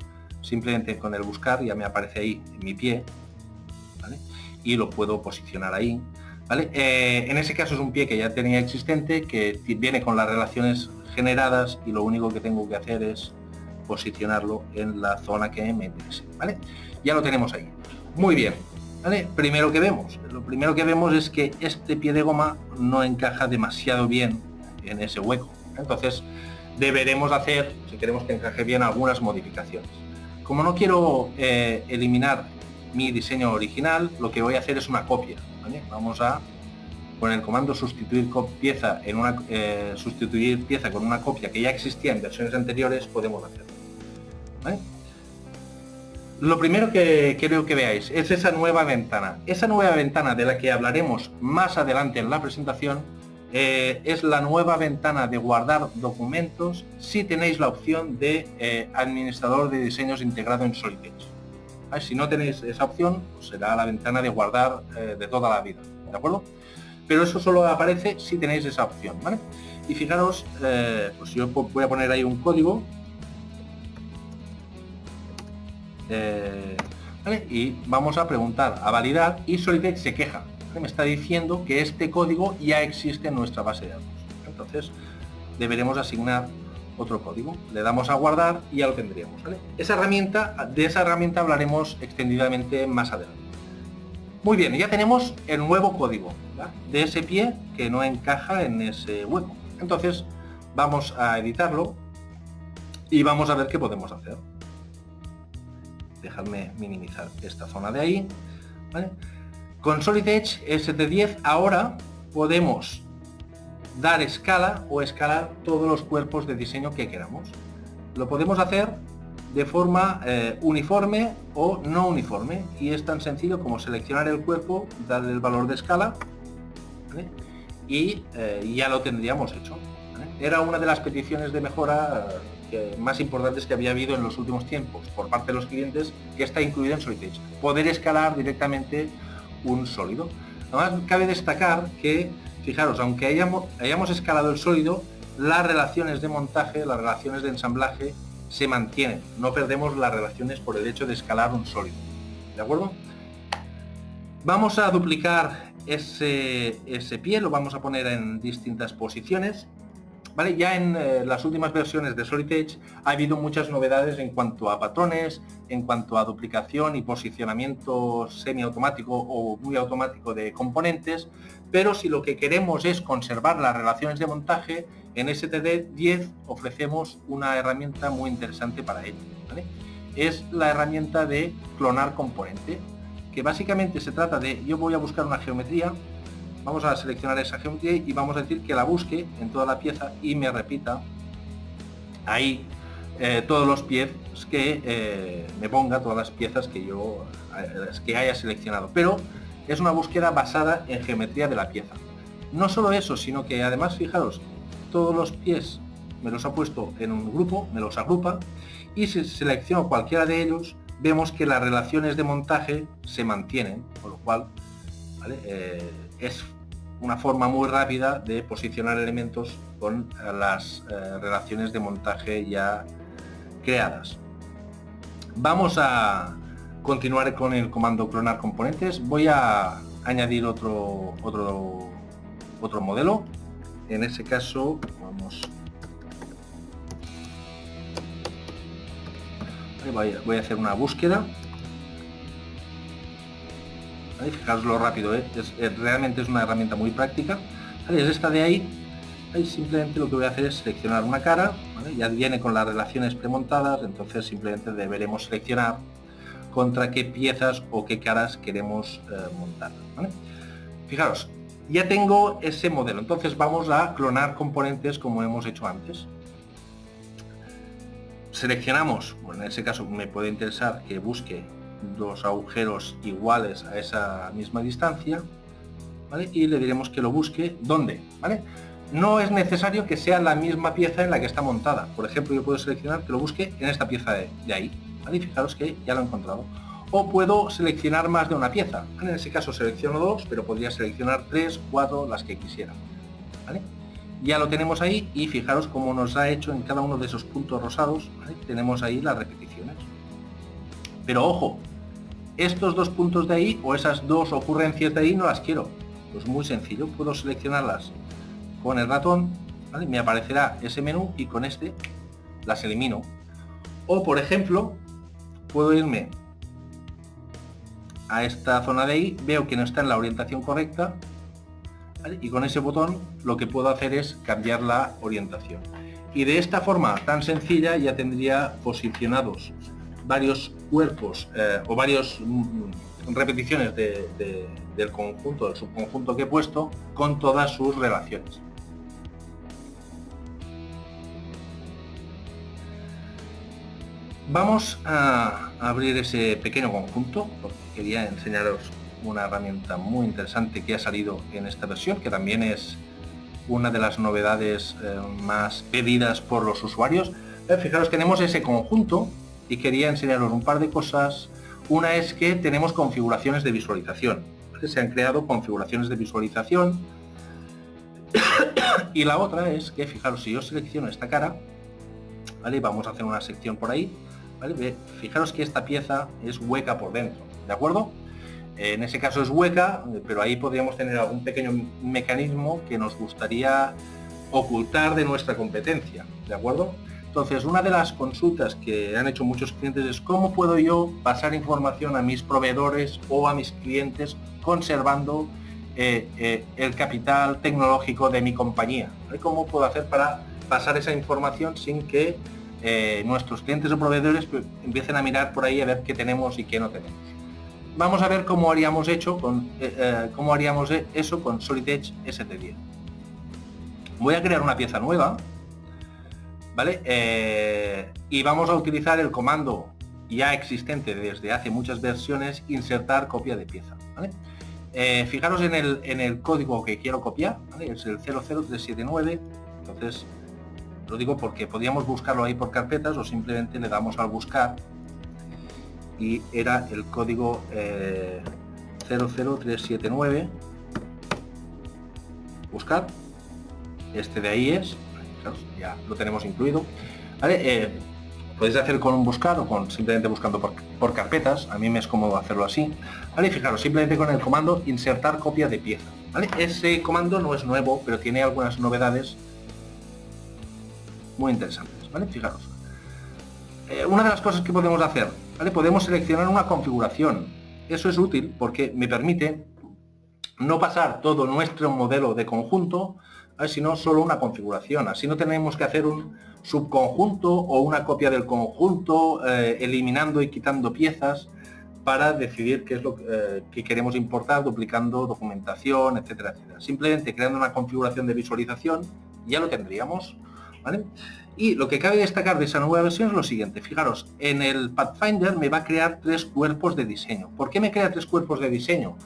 simplemente con el buscar ya me aparece ahí mi pie, ¿vale? Y lo puedo posicionar ahí, ¿vale? En ese caso es un pie que ya tenía existente, que viene con las relaciones generadas, y lo único que tengo que hacer es posicionarlo en la zona que me interese, ¿vale? Ya lo tenemos ahí. Muy bien, ¿vale? Lo primero que vemos es que este pie de goma no encaja demasiado bien en ese hueco. Entonces deberemos hacer, si queremos que encaje bien, algunas modificaciones. Como no quiero eliminar mi diseño original, lo que voy a hacer es una copia, ¿vale? Vamos a, con el comando sustituir pieza con una copia que ya existía en versiones anteriores, podemos hacerlo, ¿vale? Lo primero que quiero que veáis es esa nueva ventana. Esa nueva ventana de la que hablaremos más adelante en la presentación es la nueva ventana de guardar documentos si tenéis la opción de administrador de diseños integrado en Solid Edge. Si no tenéis esa opción, pues será la ventana de guardar de toda la vida, ¿de acuerdo? Pero eso solo aparece si tenéis esa opción, ¿vale? Y fijaros, pues yo voy a poner ahí un código, ¿vale? Y vamos a preguntar a validar y Solid Edge se queja. Me está diciendo que este código ya existe en nuestra base de datos. Entonces deberemos asignar otro código. Le damos a guardar y ya lo tendríamos, ¿vale? De esa herramienta hablaremos extendidamente más adelante. Muy bien, ya tenemos el nuevo código, ¿verdad? De ese pie que no encaja en ese hueco. Entonces vamos a editarlo y vamos a ver qué podemos hacer. Dejadme minimizar esta zona de ahí, ¿vale? Con Solid Edge ST10 ahora podemos dar escala o escalar todos los cuerpos de diseño que queramos. Lo podemos hacer de forma uniforme o no uniforme, y es tan sencillo como seleccionar el cuerpo, darle el valor de escala, ¿vale? Y ya lo tendríamos hecho, ¿vale? Era una de las peticiones de mejora más importantes que había habido en los últimos tiempos por parte de los clientes, que está incluida en Solid Edge, poder escalar directamente un sólido. Además, cabe destacar que, fijaros, aunque hayamos escalado el sólido, las relaciones de montaje, las relaciones de ensamblaje se mantienen. No perdemos las relaciones por el hecho de escalar un sólido. ¿De acuerdo? Vamos a duplicar ese pie, lo vamos a poner en distintas posiciones. ¿Vale? Ya en las últimas versiones de Solid Edge ha habido muchas novedades en cuanto a patrones, en cuanto a duplicación y posicionamiento semiautomático o muy automático de componentes, pero si lo que queremos es conservar las relaciones de montaje, en ST10 ofrecemos una herramienta muy interesante para ello, ¿vale? Es la herramienta de clonar componente, que básicamente se trata de, yo voy a buscar una geometría, vamos a seleccionar esa geometría y vamos a decir que la busque en toda la pieza y me repita ahí todos los pies que me ponga, todas las piezas que yo que haya seleccionado. Pero es una búsqueda basada en geometría de la pieza. No solo eso, sino que además, fijaros, todos los pies me los ha puesto en un grupo, me los agrupa, y si selecciono cualquiera de ellos, vemos que las relaciones de montaje se mantienen, con lo cual, ¿vale? Es una forma muy rápida de posicionar elementos con las relaciones de montaje ya creadas. Vamos a continuar con el comando clonar componentes. Voy a añadir otro modelo. En ese caso voy a hacer una búsqueda. ¿Vale? Fijaros lo rápido, realmente es una herramienta muy práctica. ¿Vale? Es esta de ahí. Simplemente lo que voy a hacer es seleccionar una cara, ¿vale? Ya viene con las relaciones premontadas, entonces simplemente deberemos seleccionar contra qué piezas o qué caras queremos montar, ¿vale? Fijaros, ya tengo ese modelo, entonces vamos a clonar componentes como hemos hecho antes. Seleccionamos, bueno, en ese caso me puede interesar que busque dos agujeros iguales a esa misma distancia, ¿vale? Y le diremos que lo busque ¿dónde? ¿Vale? No es necesario que sea la misma pieza en la que está montada. Por ejemplo, yo puedo seleccionar que lo busque en esta pieza de ahí, ¿vale? Y fijaros que ya lo he encontrado. O puedo seleccionar más de una pieza, ¿vale? En ese caso selecciono dos, pero podría seleccionar 3, 4, las que quisiera, ¿vale? Ya lo tenemos ahí y fijaros cómo nos ha hecho en cada uno de esos puntos rosados, ¿vale? Tenemos ahí las repeticiones. Pero ojo, estos dos puntos de ahí o esas dos ocurrencias de ahí no las quiero. Pues muy sencillo, puedo seleccionarlas con el ratón, ¿vale? Me aparecerá ese menú y con este las elimino. O por ejemplo, puedo irme a esta zona de ahí, veo que no está en la orientación correcta, ¿vale? Y con ese botón lo que puedo hacer es cambiar la orientación. Y de esta forma tan sencilla ya tendría posicionados varios cuerpos o varias repeticiones del conjunto, del subconjunto que he puesto, con todas sus relaciones. Vamos a abrir ese pequeño conjunto porque quería enseñaros una herramienta muy interesante que ha salido en esta versión, que también es una de las novedades más pedidas por los usuarios. Fijaros, tenemos ese conjunto y quería enseñaros un par de cosas. Una es que tenemos configuraciones de visualización. Se han creado configuraciones de visualización. Y la otra es que, fijaros, si yo selecciono esta cara, ¿vale? Vamos a hacer una sección por ahí, ¿vale? Fijaros que esta pieza es hueca por dentro, ¿de acuerdo? En ese caso es hueca, pero ahí podríamos tener algún pequeño mecanismo que nos gustaría ocultar de nuestra competencia, ¿de acuerdo? Entonces, una de las consultas que han hecho muchos clientes es cómo puedo yo pasar información a mis proveedores o a mis clientes conservando el capital tecnológico de mi compañía. ¿Cómo puedo hacer para pasar esa información sin que nuestros clientes o proveedores empiecen a mirar por ahí a ver qué tenemos y qué no tenemos? Vamos a ver cómo haríamos eso con Solid Edge ST10. Voy a crear una pieza nueva, ¿vale? Y vamos a utilizar el comando ya existente desde hace muchas versiones, insertar copia de pieza, ¿vale? Fijaros en el código que quiero copiar, ¿vale? Es el 00379, entonces lo digo porque podríamos buscarlo ahí por carpetas o simplemente le damos al buscar y era el código 00379, buscar, este de ahí es, fijaros, ya lo tenemos incluido, ¿vale? Podéis hacer con un buscar o con simplemente buscando por carpetas, a mí me es cómodo hacerlo así, ¿vale? Fijaros, simplemente con el comando insertar copia de pieza, ¿vale? Ese comando no es nuevo, pero tiene algunas novedades muy interesantes, ¿vale? Fijaros. Una de las cosas que podemos hacer, ¿vale? Podemos seleccionar una configuración. Eso es útil porque me permite no pasar todo nuestro modelo de conjunto, ¿vale? Sino solo una configuración. Así no tenemos que hacer un subconjunto o una copia del conjunto, eliminando y quitando piezas para decidir qué es lo que queremos importar, duplicando documentación, etcétera, etcétera. Simplemente creando una configuración de visualización ya lo tendríamos, ¿vale? Y lo que cabe destacar de esa nueva versión es lo siguiente. Fijaros, en el Pathfinder me va a crear 3 cuerpos de diseño. ¿Por qué me crea 3 cuerpos de diseño?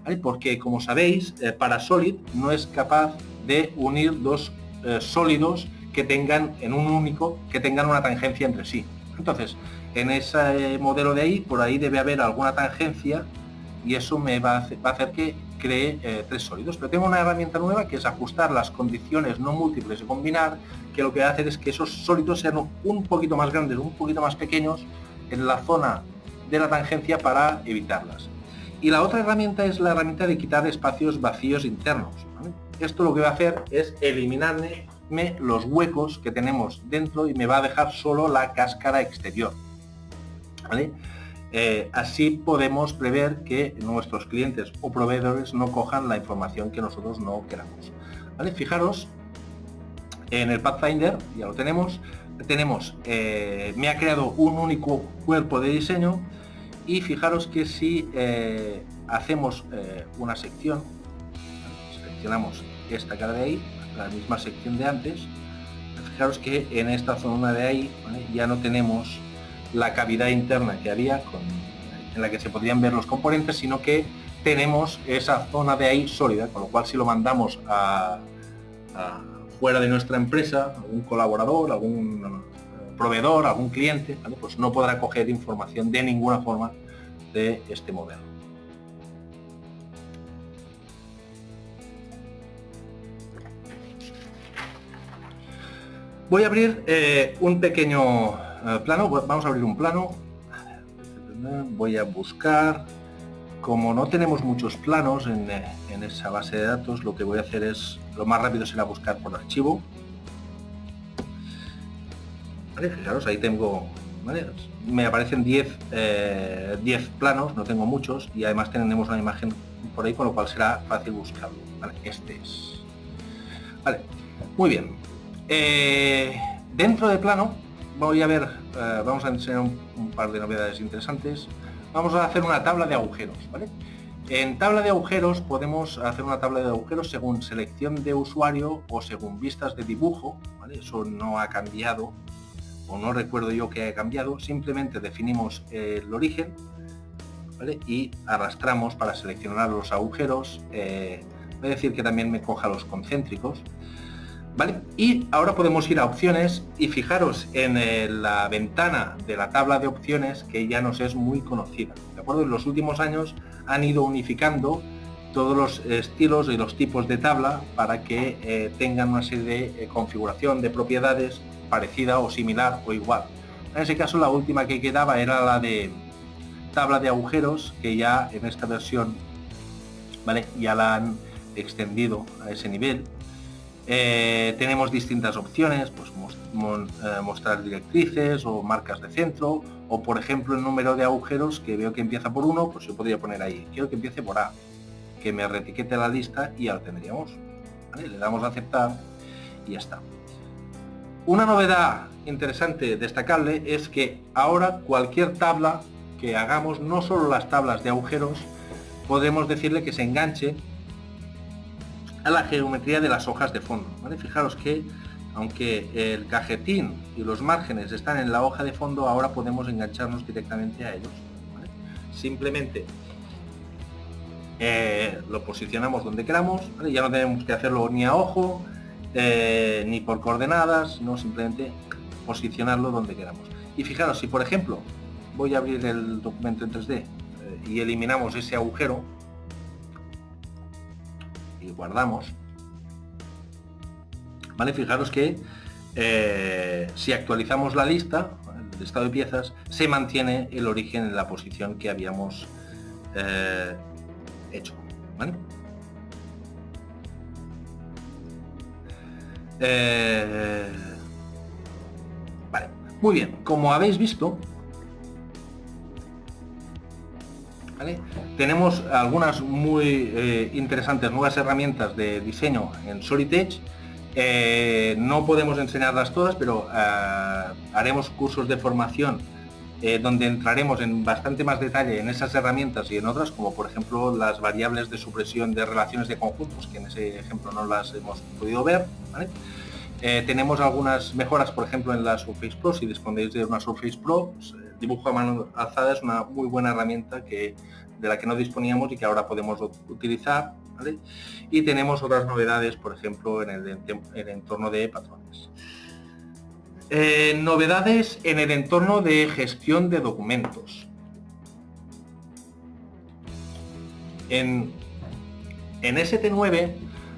¿Vale? Porque, como sabéis, para Solid no es capaz de unir dos sólidos que tengan una tangencia entre sí. Entonces, en ese modelo de ahí, por ahí debe haber alguna tangencia y eso me va a hacer que cree 3 sólidos. Pero tengo una herramienta nueva que es ajustar las condiciones no múltiples de combinar, que lo que va a hacer es que esos sólidos sean un poquito más grandes, un poquito más pequeños en la zona de la tangencia para evitarlas. Y la otra herramienta es la herramienta de quitar espacios vacíos internos, ¿vale? Esto lo que va a hacer es eliminarme los huecos que tenemos dentro y me va a dejar solo la cáscara exterior, ¿vale? Así podemos prever que nuestros clientes o proveedores no cojan la información que nosotros no queramos, ¿vale? Fijaros, en el Pathfinder ya lo tenemos, me ha creado un único cuerpo de diseño y fijaros que si hacemos una sección, seleccionamos esta cara de ahí, la misma sección de antes, fijaros que en esta zona de ahí, ¿vale? Ya no tenemos la cavidad interna que había en la que se podían ver los componentes, sino que tenemos esa zona de ahí sólida, con lo cual si lo mandamos a fuera de nuestra empresa, algún colaborador, algún proveedor, algún cliente, ¿vale? Pues no podrá coger información de ninguna forma de este modelo. Voy a abrir un pequeño plano, vamos a abrir un plano, voy a buscar, como no tenemos muchos planos en esa base de datos, lo que voy a hacer es, lo más rápido será buscar por archivo. ¿Vale? Fijaros, ahí tengo, ¿vale? Me aparecen 10 planos, no tengo muchos, y además tenemos una imagen por ahí, con lo cual será fácil buscarlo, ¿vale? Este es. Vale, muy bien. Dentro de plano voy a ver, vamos a enseñar un par de novedades interesantes. Vamos a hacer una tabla de agujeros, ¿vale? En tabla de agujeros podemos hacer una tabla de agujeros según selección de usuario o según vistas de dibujo, ¿vale? Eso no ha cambiado o no recuerdo yo que haya cambiado, simplemente definimos el origen, ¿vale? Y arrastramos para seleccionar los agujeros, voy a decir que también me coja los concéntricos, ¿vale? Y ahora podemos ir a opciones y fijaros en la ventana de la tabla de opciones, que ya nos es muy conocida, ¿de acuerdo? En los últimos años han ido unificando todos los estilos y los tipos de tabla para que tengan una serie de configuración de propiedades parecida o similar o igual. En ese caso la última que quedaba era la de tabla de agujeros, que ya en esta versión, ¿vale?, ya la han extendido a ese nivel. Tenemos distintas opciones, pues mostrar directrices o marcas de centro, o por ejemplo el número de agujeros que veo que empieza por 1, pues yo podría poner ahí, quiero que empiece por A, que me reetiquete la lista y ya lo tendríamos, ¿vale? Le damos a aceptar y ya está. Una novedad interesante, destacable, es que ahora cualquier tabla que hagamos, no solo las tablas de agujeros, podemos decirle que se enganche a la geometría de las hojas de fondo, ¿vale? Fijaros que aunque el cajetín y los márgenes están en la hoja de fondo, ahora podemos engancharnos directamente a ellos, ¿vale? Simplemente lo posicionamos donde queramos, ¿vale? Ya no tenemos que hacerlo ni a ojo, ni por coordenadas, no, simplemente posicionarlo donde queramos. Y fijaros, si por ejemplo voy a abrir el documento en 3D y eliminamos ese agujero y guardamos, ¿vale? Fijaros que si actualizamos la lista, el estado de piezas, se mantiene el origen en la posición que habíamos hecho, ¿vale? Vale, muy bien, como habéis visto, ¿vale?, tenemos algunas muy interesantes nuevas herramientas de diseño en Solid Edge. No podemos enseñarlas todas, pero haremos cursos de formación donde entraremos en bastante más detalle en esas herramientas y en otras, como por ejemplo las variables de supresión de relaciones de conjuntos, que en ese ejemplo no las hemos podido ver, ¿vale? Tenemos algunas mejoras, por ejemplo, en la Surface Pro. Si disponéis de una Surface Pro, pues, el dibujo a mano alzada es una muy buena herramienta de la que no disponíamos y que ahora podemos utilizar, ¿vale? Y tenemos otras novedades, por ejemplo, en el entorno de patrones. Novedades en el entorno de gestión de documentos. En ST9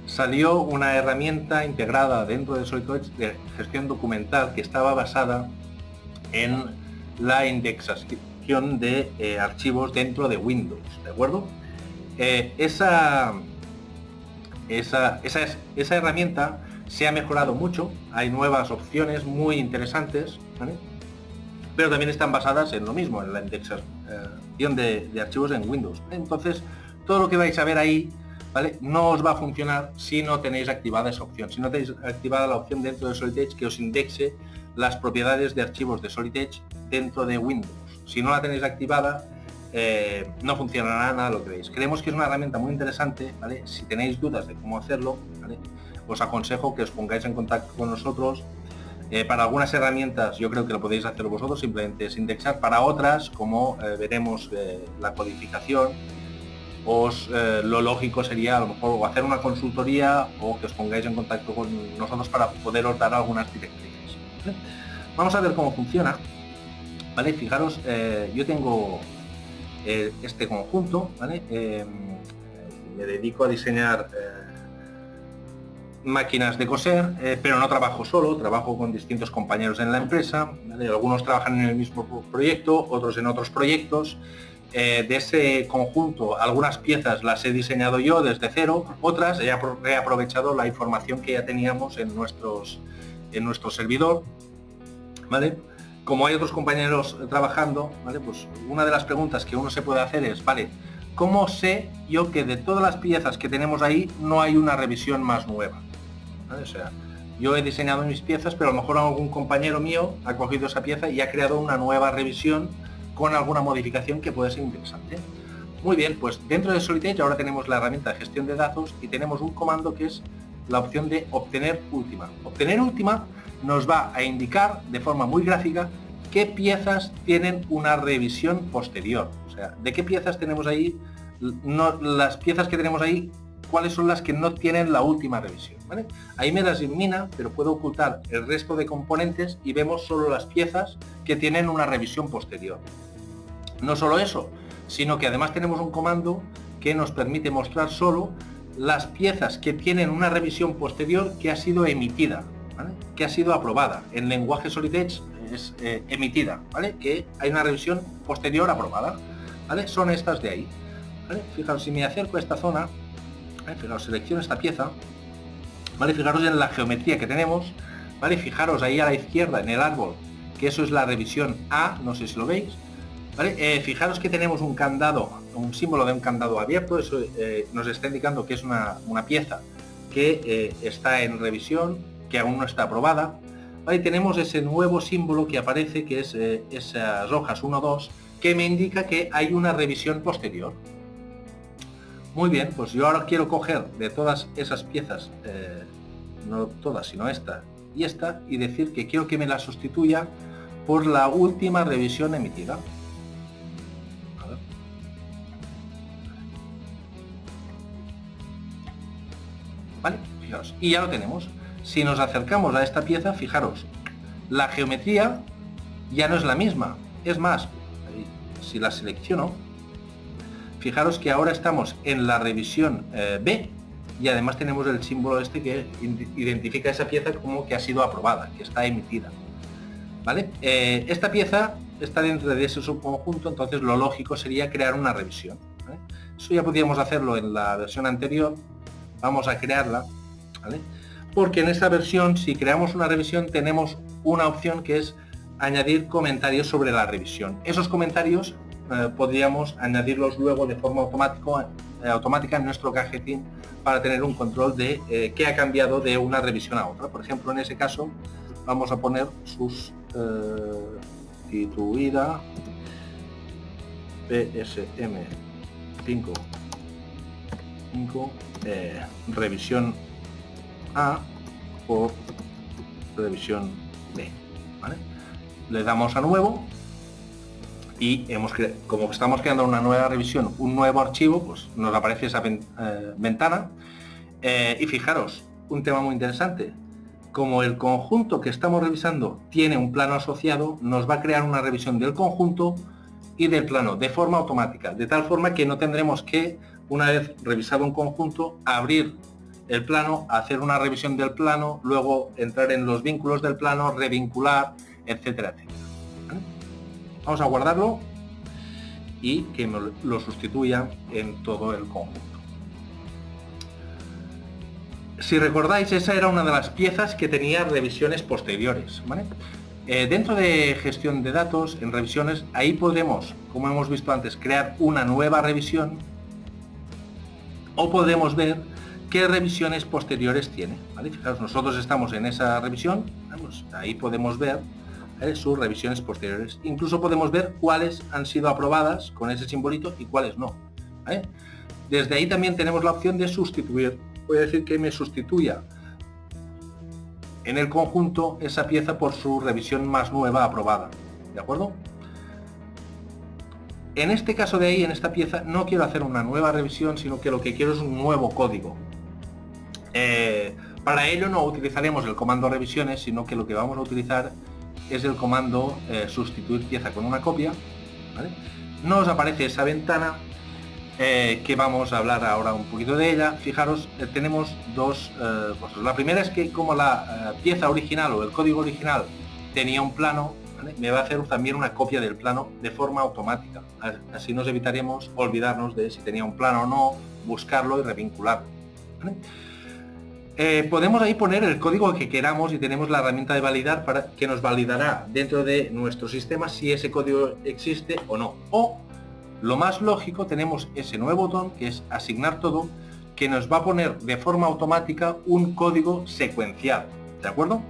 salió una herramienta integrada dentro de Solid Edge de gestión documental que estaba basada en la indexación de archivos dentro de Windows, ¿de acuerdo? Esa herramienta se ha mejorado mucho, hay nuevas opciones muy interesantes, ¿vale?, pero también están basadas en lo mismo, en la indexación de archivos en Windows. Entonces, todo lo que vais a ver ahí, ¿vale?, no os va a funcionar si no tenéis activada esa opción, si no tenéis activada la opción dentro de Solid Edge que os indexe las propiedades de archivos de Solid Edge dentro de Windows. Si no la tenéis activada, no funcionará nada lo que veis. Creemos que es una herramienta muy interesante, ¿vale? Si tenéis dudas de cómo hacerlo, ¿vale?, os aconsejo que os pongáis en contacto con nosotros. Para algunas herramientas yo creo que lo podéis hacer vosotros, simplemente es indexar. Para otras, como veremos la codificación, lo lógico sería a lo mejor o hacer una consultoría o que os pongáis en contacto con nosotros para poderos dar algunas directrices, ¿vale? Vamos a ver cómo funciona, ¿vale? Fijaros, yo tengo este conjunto, ¿vale? Me dedico a diseñar máquinas de coser, pero no trabajo solo, trabajo con distintos compañeros en la empresa, ¿vale? Algunos trabajan en el mismo proyecto, otros en otros proyectos. De ese conjunto, algunas piezas las he diseñado yo desde cero, otras he aprovechado la información que ya teníamos en nuestro servidor, ¿vale? Como hay otros compañeros trabajando, ¿vale?, pues una de las preguntas que uno se puede hacer es, vale, ¿cómo sé yo que de todas las piezas que tenemos ahí no hay una revisión más nueva? ¿Vale? O sea, yo he diseñado mis piezas, pero a lo mejor algún compañero mío ha cogido esa pieza y ha creado una nueva revisión con alguna modificación que puede ser interesante. Muy bien, pues dentro de Solid Edge ahora tenemos la herramienta de gestión de datos y tenemos un comando que es la opción de obtener última. Obtener última nos va a indicar de forma muy gráfica qué piezas tienen una revisión posterior. O sea, de qué piezas tenemos ahí, las piezas que tenemos ahí, cuáles son las que no tienen la última revisión, ¿vale? Ahí me las ilumina, pero puedo ocultar el resto de componentes y vemos solo las piezas que tienen una revisión posterior. No solo eso, sino que además tenemos un comando que nos permite mostrar solo las piezas que tienen una revisión posterior que ha sido emitida, ¿vale? Que ha sido aprobada. En lenguaje Solid Edge es emitida, ¿vale? Que hay una revisión posterior aprobada, ¿vale? Son estas de ahí, ¿vale? Fijaros, si me acerco a esta zona, ¿vale? Fijaros, selecciono esta pieza, ¿vale? Fijaros en la geometría que tenemos, ¿vale? Fijaros ahí a la izquierda en el árbol, que eso es la revisión A, no sé si lo veis, ¿vale? Fijaros que tenemos un candado, un símbolo de un candado abierto, eso nos está indicando que es una pieza que está en revisión, que aún no está aprobada, ¿vale? Tenemos ese nuevo símbolo que aparece, que es esas hojas 1, 2, que me indica que hay una revisión posterior. Muy bien, pues yo ahora quiero coger de todas esas piezas, no todas, sino esta y esta, y decir que quiero que me la sustituya por la última revisión emitida. ¿Vale? Fijaros, y ya lo tenemos. Si nos acercamos a esta pieza, fijaros, la geometría ya no es la misma. Es más, si la selecciono, fijaros que ahora estamos en la revisión B y además tenemos el símbolo este que identifica esa pieza como que ha sido aprobada, que está emitida. ¿Vale? Esta pieza está dentro de ese subconjunto, entonces lo lógico sería crear una revisión, ¿vale? Eso ya podíamos hacerlo en la versión anterior. Vamos a crearla, ¿vale? Porque en esta versión, si creamos una revisión, tenemos una opción que es añadir comentarios sobre la revisión. Esos comentarios podríamos añadirlos luego de forma automática en nuestro cajetín para tener un control de qué ha cambiado de una revisión a otra. Por ejemplo, en ese caso vamos a poner sustituida PSM 5 revisión A por revisión B, ¿vale? Le damos a nuevo y como estamos creando una nueva revisión, un nuevo archivo, pues nos aparece esa ventana. Y fijaros, un tema muy interesante, como el conjunto que estamos revisando tiene un plano asociado, nos va a crear una revisión del conjunto y del plano de forma automática, de tal forma que no tendremos que, una vez revisado un conjunto, abrir el plano, hacer una revisión del plano, luego entrar en los vínculos del plano, revincular, etcétera, etcétera. ¿Vale? Vamos a guardarlo y que me lo sustituya en todo el conjunto. Si recordáis, esa era una de las piezas que tenía revisiones posteriores, ¿vale? Dentro de gestión de datos, en revisiones, ahí podremos, como hemos visto antes, crear una nueva revisión o podemos ver qué revisiones posteriores tiene, ¿vale? Fijaros, nosotros estamos en esa revisión, vamos, ahí podemos ver sus revisiones posteriores. Incluso podemos ver cuáles han sido aprobadas con ese simbolito y cuáles no, ¿vale? Desde ahí también tenemos la opción de sustituir. Voy a decir que me sustituya en el conjunto esa pieza por su revisión más nueva aprobada, ¿de acuerdo? En este caso de ahí, en esta pieza, no quiero hacer una nueva revisión, sino que lo que quiero es un nuevo código. Para ello no utilizaremos el comando revisiones, sino que lo que vamos a utilizar es el comando sustituir pieza con una copia, ¿vale? Nos aparece esa ventana que vamos a hablar ahora un poquito de ella. Fijaros, tenemos dos cosas. La primera es que como la pieza original o el código original tenía un plano, ¿vale? Me va a hacer también una copia del plano de forma automática. Así nos evitaremos olvidarnos de si tenía un plano o no, buscarlo y revincularlo, ¿vale? Podemos ahí poner el código que queramos y tenemos la herramienta de validar que nos validará dentro de nuestro sistema si ese código existe o no. O lo más lógico, tenemos ese nuevo botón que es asignar todo, que nos va a poner de forma automática un código secuencial, ¿de acuerdo?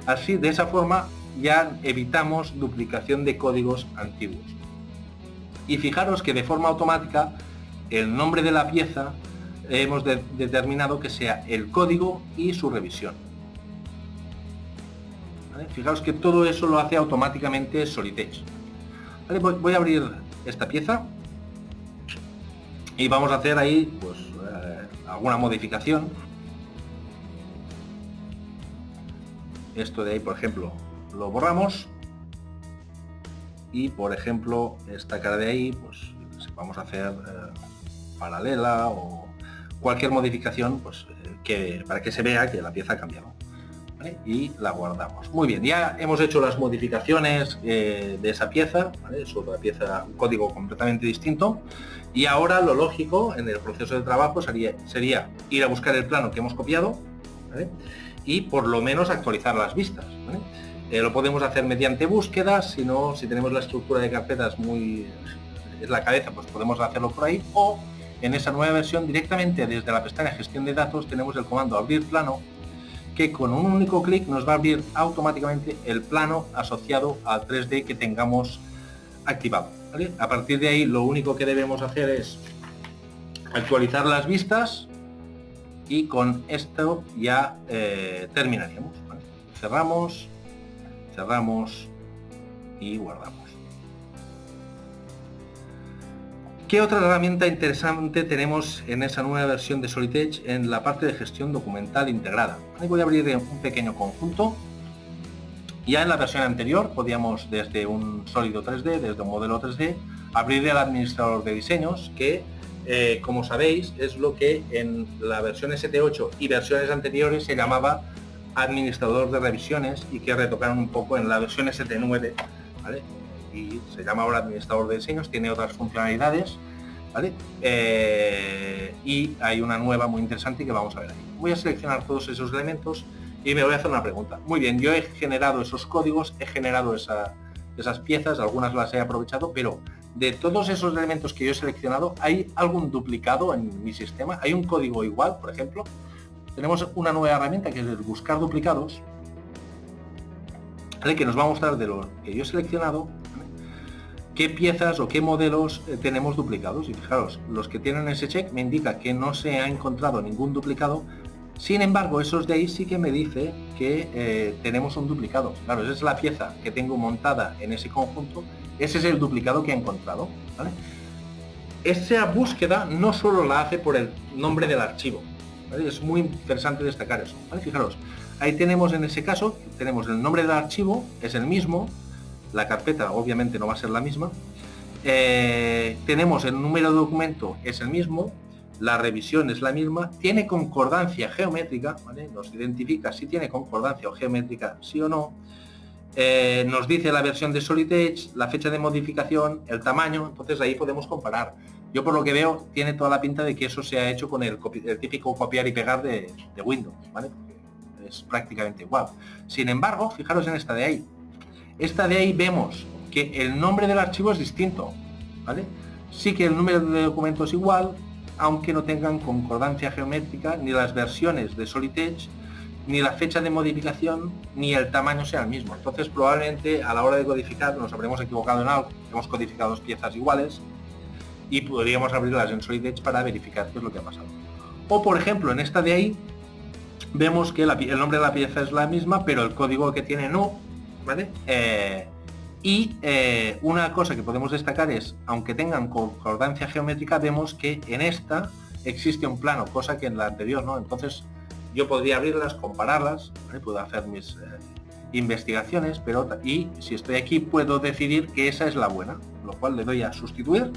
Así, de esa forma, ya evitamos duplicación de códigos antiguos. Y fijaros que de forma automática el nombre de la pieza hemos determinado que sea el código y su revisión. ¿Vale? Fijaos que todo eso lo hace automáticamente Solid Edge. ¿Vale? Voy a abrir esta pieza y vamos a hacer ahí pues alguna modificación. Esto de ahí, por ejemplo, lo borramos y, por ejemplo, esta cara de ahí, pues vamos a hacer paralela o cualquier modificación, pues para que se vea que la pieza ha cambiado. ¿Vale? Y la guardamos. Muy bien, ya hemos hecho las modificaciones de esa pieza, ¿vale? Es otra pieza, un código completamente distinto. Y ahora lo lógico en el proceso de trabajo sería ir a buscar el plano que hemos copiado, ¿vale? Y por lo menos actualizar las vistas, ¿vale? Lo podemos hacer mediante búsquedas, si tenemos la estructura de carpetas es la cabeza, pues podemos hacerlo por ahí, o en esa nueva versión directamente desde la pestaña gestión de datos tenemos el comando abrir plano, que con un único clic nos va a abrir automáticamente el plano asociado al 3D que tengamos activado, ¿vale? A partir de ahí lo único que debemos hacer es actualizar las vistas y con esto ya terminaríamos, ¿vale? Cerramos y guardamos. ¿Qué otra herramienta interesante tenemos en esa nueva versión de Solid Edge en la parte de gestión documental integrada? Ahí voy a abrir un pequeño conjunto. Ya en la versión anterior podíamos desde un sólido 3D, desde un modelo 3D, abrir el administrador de diseños que, como sabéis, es lo que en la versión ST8 y versiones anteriores se llamaba administrador de revisiones y que retocaron un poco en la versión ST9, ¿vale? Y se llama ahora administrador de diseños, tiene otras funcionalidades, ¿vale? Y hay una nueva muy interesante que vamos a ver ahí. Voy a seleccionar todos esos elementos y me voy a hacer una pregunta. Muy bien, yo he generado esos códigos, he generado esas piezas, algunas las he aprovechado, pero de todos esos elementos que yo he seleccionado, ¿hay algún duplicado en mi sistema? ¿Hay un código igual, por ejemplo? Tenemos una nueva herramienta que es el buscar duplicados, ¿vale? Que nos va a mostrar de lo que yo he seleccionado, ¿vale? Qué piezas o qué modelos tenemos duplicados. Y fijaros, los que tienen ese check me indica que no se ha encontrado ningún duplicado. Sin embargo, esos de ahí sí que me dice que tenemos un duplicado. Claro, esa es la pieza que tengo montada en ese conjunto, ese es el duplicado que he encontrado, ¿vale? Esa búsqueda no solo la hace por el nombre del archivo, ¿vale? Es muy interesante destacar eso, ¿vale? Fijaros, ahí tenemos en ese caso, tenemos el nombre del archivo, es el mismo, la carpeta obviamente no va a ser la misma, tenemos el número de documento, es el mismo, la revisión es la misma, tiene concordancia geométrica, ¿vale? Nos identifica si tiene concordancia o geométrica, sí o no, nos dice la versión de Solid Edge, la fecha de modificación, el tamaño, entonces ahí podemos comparar. Yo por lo que veo tiene toda la pinta de que eso se ha hecho con el típico copiar y pegar de Windows, ¿vale? Porque es prácticamente igual. Sin embargo, fijaros en esta de ahí. Esta de ahí vemos que el nombre del archivo es distinto, ¿vale? Sí que el número de documento es igual, aunque no tengan concordancia geométrica, ni las versiones de Solid Edge, ni la fecha de modificación, ni el tamaño sea el mismo. Entonces probablemente a la hora de codificar nos habremos equivocado en algo, hemos codificado dos piezas iguales y podríamos abrirlas en Solid Edge para verificar qué es lo que ha pasado. O por ejemplo en esta de ahí vemos que el nombre de la pieza es la misma, pero el código que tiene no, ¿vale? Una cosa que podemos destacar es, aunque tengan concordancia geométrica, vemos que en esta existe un plano, cosa que en la anterior no. Entonces yo podría abrirlas, compararlas, ¿vale? Puedo hacer mis investigaciones, y si estoy aquí puedo decidir que esa es la buena, lo cual le doy a sustituir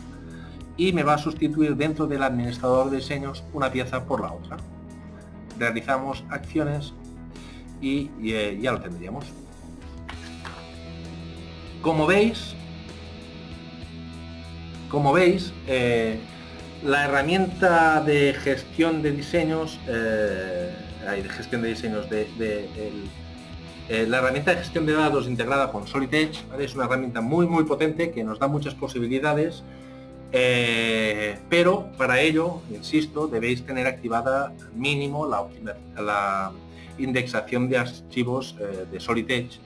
y me va a sustituir dentro del administrador de diseños una pieza por la otra. Realizamos acciones y ya lo tendríamos. Como veis, la herramienta de gestión de diseños, la herramienta de gestión de datos integrada con Solid Edge, ¿vale? Es una herramienta muy potente que nos da muchas posibilidades, pero para ello, insisto, debéis tener activada mínimo la indexación de archivos de Solid Edge,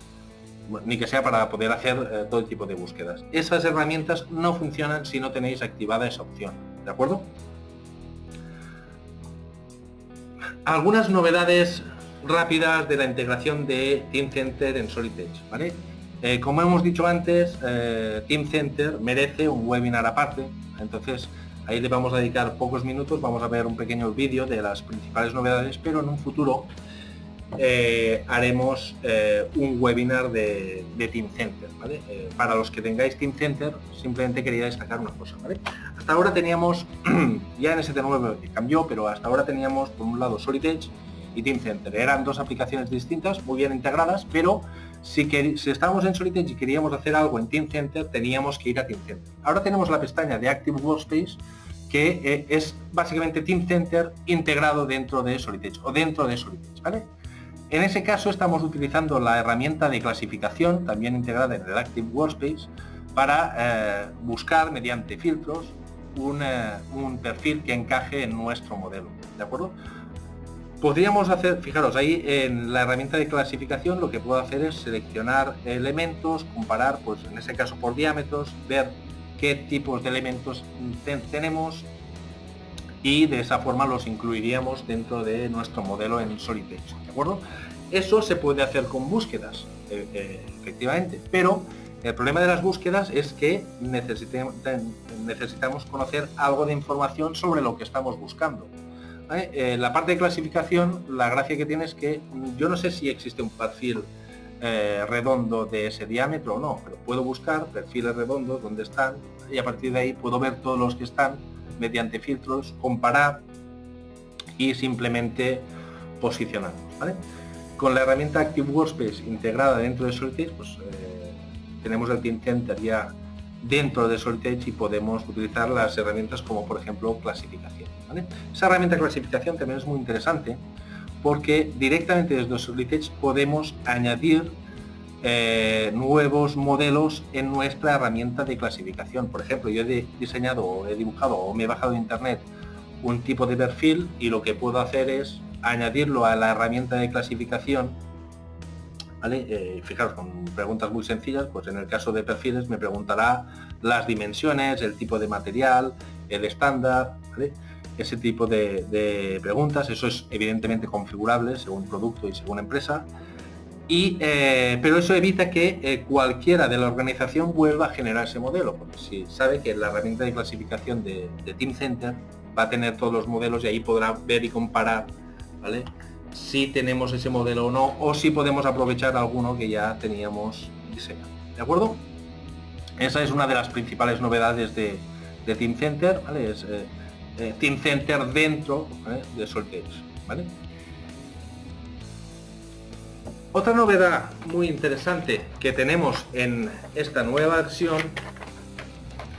ni que sea para poder hacer todo tipo de búsquedas. Esas herramientas no funcionan si no tenéis activada esa opción, ¿de acuerdo? Algunas novedades rápidas de la integración de Teamcenter en Solid Edge, ¿vale? Como hemos dicho antes, Teamcenter merece un webinar aparte, entonces ahí le vamos a dedicar pocos minutos, vamos a ver un pequeño vídeo de las principales novedades, pero en un futuro haremos un webinar de Teamcenter, ¿vale? Para los que tengáis Teamcenter, simplemente quería destacar una cosa, ¿vale? Hasta ahora teníamos, ya en ST9 cambió, pero hasta ahora teníamos por un lado Solid Edge y Teamcenter. Eran dos aplicaciones distintas, muy bien integradas, pero si estábamos en Solid Edge y queríamos hacer algo en Teamcenter, teníamos que ir a Teamcenter. Ahora tenemos la pestaña de Active Workspace, que es básicamente Teamcenter integrado dentro de Solid Edge, o dentro de Solid Edge, ¿vale? En ese caso estamos utilizando la herramienta de clasificación, también integrada en el Active Workspace, para buscar mediante filtros un perfil que encaje en nuestro modelo, ¿de acuerdo? Podríamos hacer, fijaros, ahí en la herramienta de clasificación lo que puedo hacer es seleccionar elementos, comparar, pues en ese caso por diámetros, ver qué tipos de elementos tenemos y de esa forma los incluiríamos dentro de nuestro modelo en Solid Edge, ¿de acuerdo? Eso se puede hacer con búsquedas, efectivamente, pero el problema de las búsquedas es que necesitamos conocer algo de información sobre lo que estamos buscando. La parte de clasificación, la gracia que tiene es que yo no sé si existe un perfil redondo de ese diámetro o no, pero puedo buscar perfiles redondos donde están y a partir de ahí puedo ver todos los que están mediante filtros, comparar y simplemente posicionarlos, ¿vale? Con la herramienta Active Workspace integrada dentro de Solid Edge, pues tenemos el Teamcenter ya dentro de Solid Edge y podemos utilizar las herramientas como por ejemplo clasificación, ¿vale? Esa herramienta de clasificación también es muy interesante porque directamente desde Solid Edge podemos añadir nuevos modelos en nuestra herramienta de clasificación. Por ejemplo, yo he diseñado o he dibujado o me he bajado de internet un tipo de perfil y lo que puedo hacer es añadirlo a la herramienta de clasificación, ¿vale? Fijaros, con preguntas muy sencillas, pues en el caso de perfiles me preguntará las dimensiones, el tipo de material, el estándar, ¿vale? Ese tipo de preguntas. Eso es evidentemente configurable según producto y según empresa. Pero eso evita que cualquiera de la organización vuelva a generar ese modelo, porque si sabe que la herramienta de clasificación de Teamcenter va a tener todos los modelos y ahí podrá ver y comparar, ¿vale?, si tenemos ese modelo o no, o si podemos aprovechar alguno que ya teníamos diseñado, ¿de acuerdo? Esa es una de las principales novedades de Teamcenter, ¿vale? Es Teamcenter dentro, ¿vale?, de Solid Edge, ¿vale? Otra novedad muy interesante que tenemos en esta nueva versión,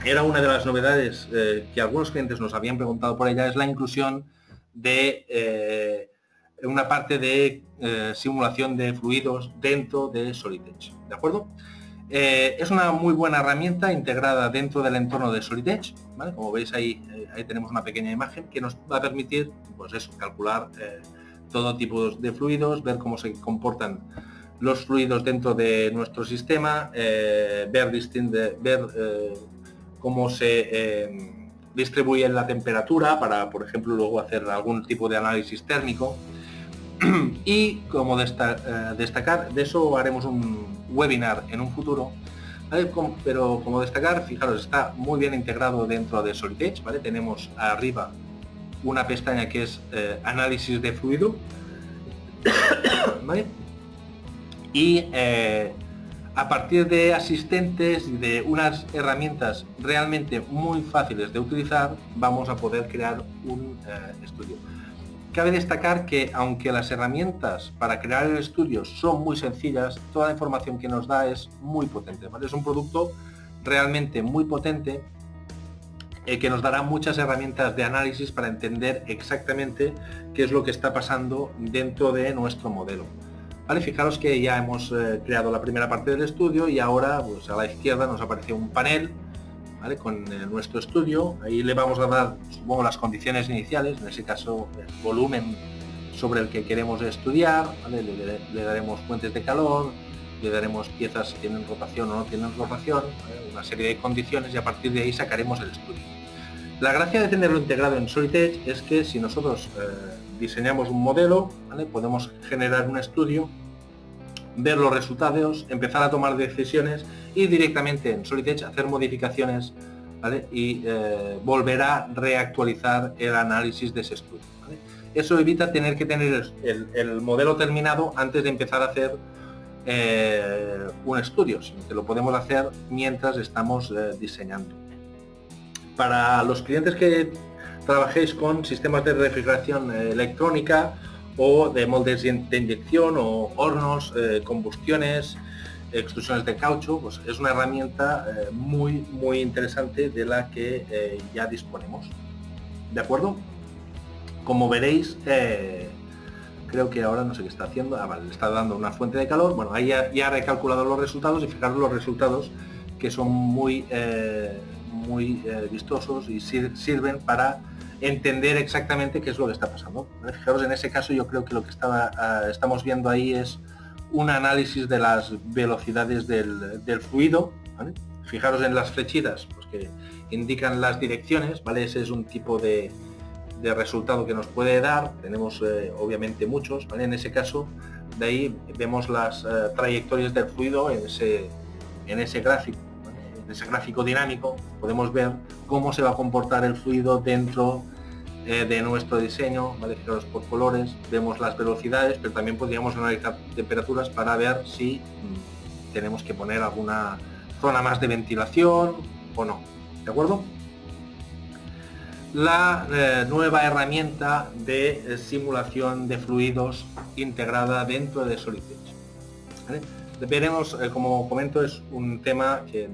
era una de las novedades que algunos clientes nos habían preguntado por ella, es la inclusión de una parte de simulación de fluidos dentro de Solid Edge, ¿de acuerdo? Es una muy buena herramienta integrada dentro del entorno de Solid Edge, ¿vale? Como veis ahí tenemos una pequeña imagen que nos va a permitir, pues eso, calcular todo tipo de fluidos, ver cómo se comportan los fluidos dentro de nuestro sistema, ver cómo se distribuye la temperatura para, por ejemplo, luego hacer algún tipo de análisis térmico. Y como destacar, de eso haremos un webinar en un futuro, ¿vale? Pero como destacar, fijaros, está muy bien integrado dentro de Solid Edge, ¿vale? Tenemos arriba una pestaña que es análisis de fluido, ¿vale? Y a partir de asistentes y de unas herramientas realmente muy fáciles de utilizar, vamos a poder crear un estudio. Cabe destacar que aunque las herramientas para crear el estudio son muy sencillas, toda la información que nos da es muy potente, ¿vale? Es un producto realmente muy potente que nos dará muchas herramientas de análisis para entender exactamente qué es lo que está pasando dentro de nuestro modelo, ¿vale? Fijaros que ya hemos creado la primera parte del estudio y ahora, pues a la izquierda nos aparece un panel, ¿vale?, con nuestro estudio. Ahí le vamos a dar, supongo, las condiciones iniciales, en ese caso el volumen sobre el que queremos estudiar, ¿vale? Le daremos fuentes de calor, le daremos piezas si tienen rotación o no tienen rotación, ¿vale?, una serie de condiciones y a partir de ahí sacaremos el estudio. La gracia de tenerlo integrado en Solid Edge es que si nosotros diseñamos un modelo, ¿vale? Podemos generar un estudio, ver los resultados, empezar a tomar decisiones y directamente en Solid Edge hacer modificaciones, ¿vale? Y volver a reactualizar el análisis de ese estudio, ¿vale? Eso evita tener que tener el modelo terminado antes de empezar a hacer un estudio, sino que lo podemos hacer mientras estamos diseñando. Para los clientes que trabajéis con sistemas de refrigeración electrónica o de moldes de inyección o hornos, combustiones, extrusiones de caucho, pues es una herramienta muy interesante de la que ya disponemos. ¿De acuerdo? Como veréis, creo que ahora no sé qué está haciendo. Vale, le está dando una fuente de calor. Bueno, ahí ya ha recalculado los resultados y fijaros los resultados que son muy vistosos y sirven para entender exactamente qué es lo que está pasando. ¿Vale? Fijaros, en ese caso yo creo que lo que estamos viendo ahí es un análisis de las velocidades del fluido, ¿vale? Fijaros en las flechitas, pues, que indican las direcciones, ¿vale? Ese es un tipo de resultado que nos puede dar. Tenemos obviamente muchos, ¿vale? En ese caso, de ahí vemos las trayectorias del fluido en ese gráfico, ¿vale? En ese gráfico dinámico podemos ver cómo se va a comportar el fluido dentro de nuestro diseño, ¿vale? Fijaros por colores, vemos las velocidades, pero también podríamos analizar temperaturas para ver si tenemos que poner alguna zona más de ventilación o no, ¿de acuerdo? La nueva herramienta de simulación de fluidos integrada dentro de Solid Edge, ¿vale? Veremos, como comento, es un tema que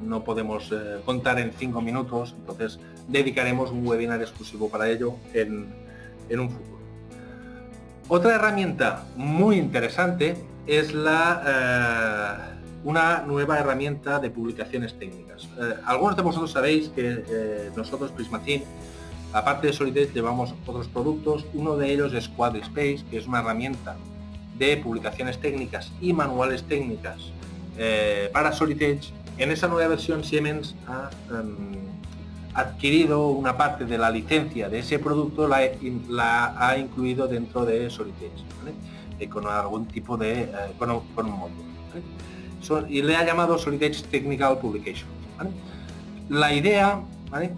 no podemos contar en 5 minutos, entonces dedicaremos un webinar exclusivo para ello en un futuro. Otra herramienta muy interesante es una nueva herramienta de publicaciones técnicas. Algunos de vosotros sabéis que nosotros, Prisma Team, aparte de Solid Edge, llevamos otros productos. Uno de ellos es QuadriSpace, que es una herramienta de publicaciones técnicas y manuales técnicas para Solid Edge. En esa nueva versión Siemens ha adquirido una parte de la licencia de ese producto, la ha incluido dentro de Solid Edge, ¿vale? Con algún tipo de con un módulo, ¿vale? Y le ha llamado Solid Edge Technical Publication, ¿vale? La idea, ¿vale?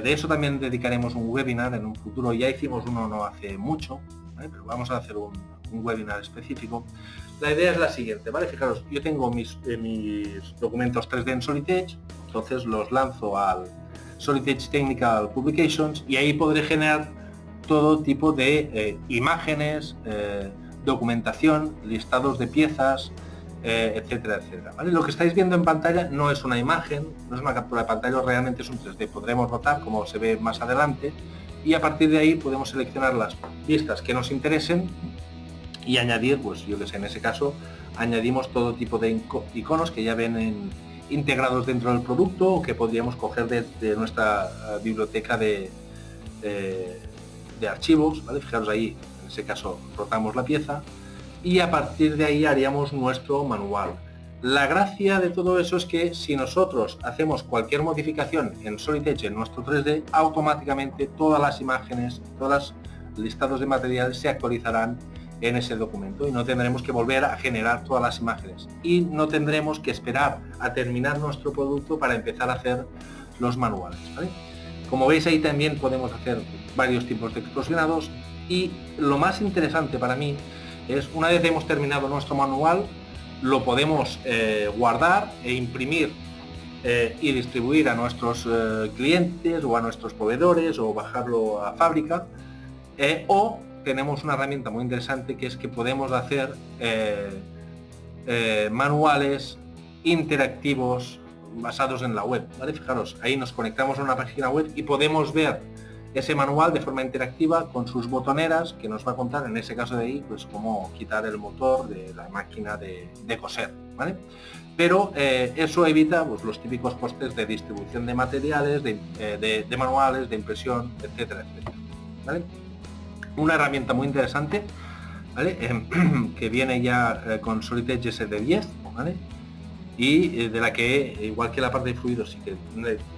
De eso también dedicaremos un webinar en un futuro. Ya hicimos uno no hace mucho, ¿vale? Pero vamos a hacer un webinar específico. La idea es la siguiente, ¿vale? Fijaros, yo tengo mis documentos 3D en Solid Edge, entonces los lanzo al Solid Edge Technical Publications y ahí podré generar todo tipo de imágenes, documentación, listados de piezas, etcétera, etcétera, ¿vale? Lo que estáis viendo en pantalla no es una imagen, no es una captura de pantalla, realmente es un 3D. Podremos notar cómo se ve más adelante y a partir de ahí podemos seleccionar las pistas que nos interesen y añadir, pues yo que sé, en ese caso añadimos todo tipo de iconos que ya ven integrados dentro del producto o que podríamos coger de nuestra biblioteca de archivos, ¿vale? Fijaros ahí, en ese caso rotamos la pieza y a partir de ahí haríamos nuestro manual. La gracia de todo eso es que si nosotros hacemos cualquier modificación en Solid Edge, en nuestro 3D, automáticamente todas las imágenes, todos los listados de materiales se actualizarán en ese documento y no tendremos que volver a generar todas las imágenes y no tendremos que esperar a terminar nuestro producto para empezar a hacer los manuales, ¿vale? Como veis ahí también podemos hacer varios tipos de explosionados y lo más interesante para mí es, una vez hemos terminado nuestro manual, lo podemos guardar e imprimir y distribuir a nuestros clientes o a nuestros proveedores o bajarlo a fábrica, o tenemos una herramienta muy interesante que es que podemos hacer manuales interactivos basados en la web, ¿vale? Fijaros, ahí nos conectamos a una página web y podemos ver ese manual de forma interactiva con sus botoneras que nos va a contar, en ese caso de ahí, pues cómo quitar el motor de la máquina de coser, ¿vale? Pero eso evita, pues, los típicos costes de distribución de materiales, de manuales, de impresión, etcétera, etcétera, ¿vale? Una herramienta muy interesante, ¿vale? Que viene ya con Solid Edge SD10, ¿vale? y de la que, igual que la parte de fluidos, si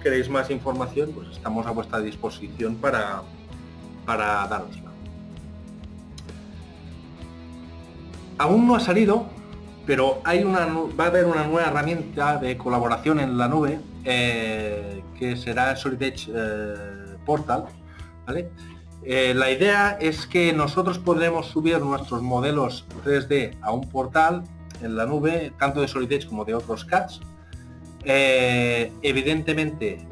queréis más información, pues estamos a vuestra disposición para darosla. Aún no ha salido, pero va a haber una nueva herramienta de colaboración en la nube que será Solid Edge Portal, ¿vale? La idea es que nosotros podremos subir nuestros modelos 3D a un portal en la nube, tanto de Solid Edge como de otros CADs, evidentemente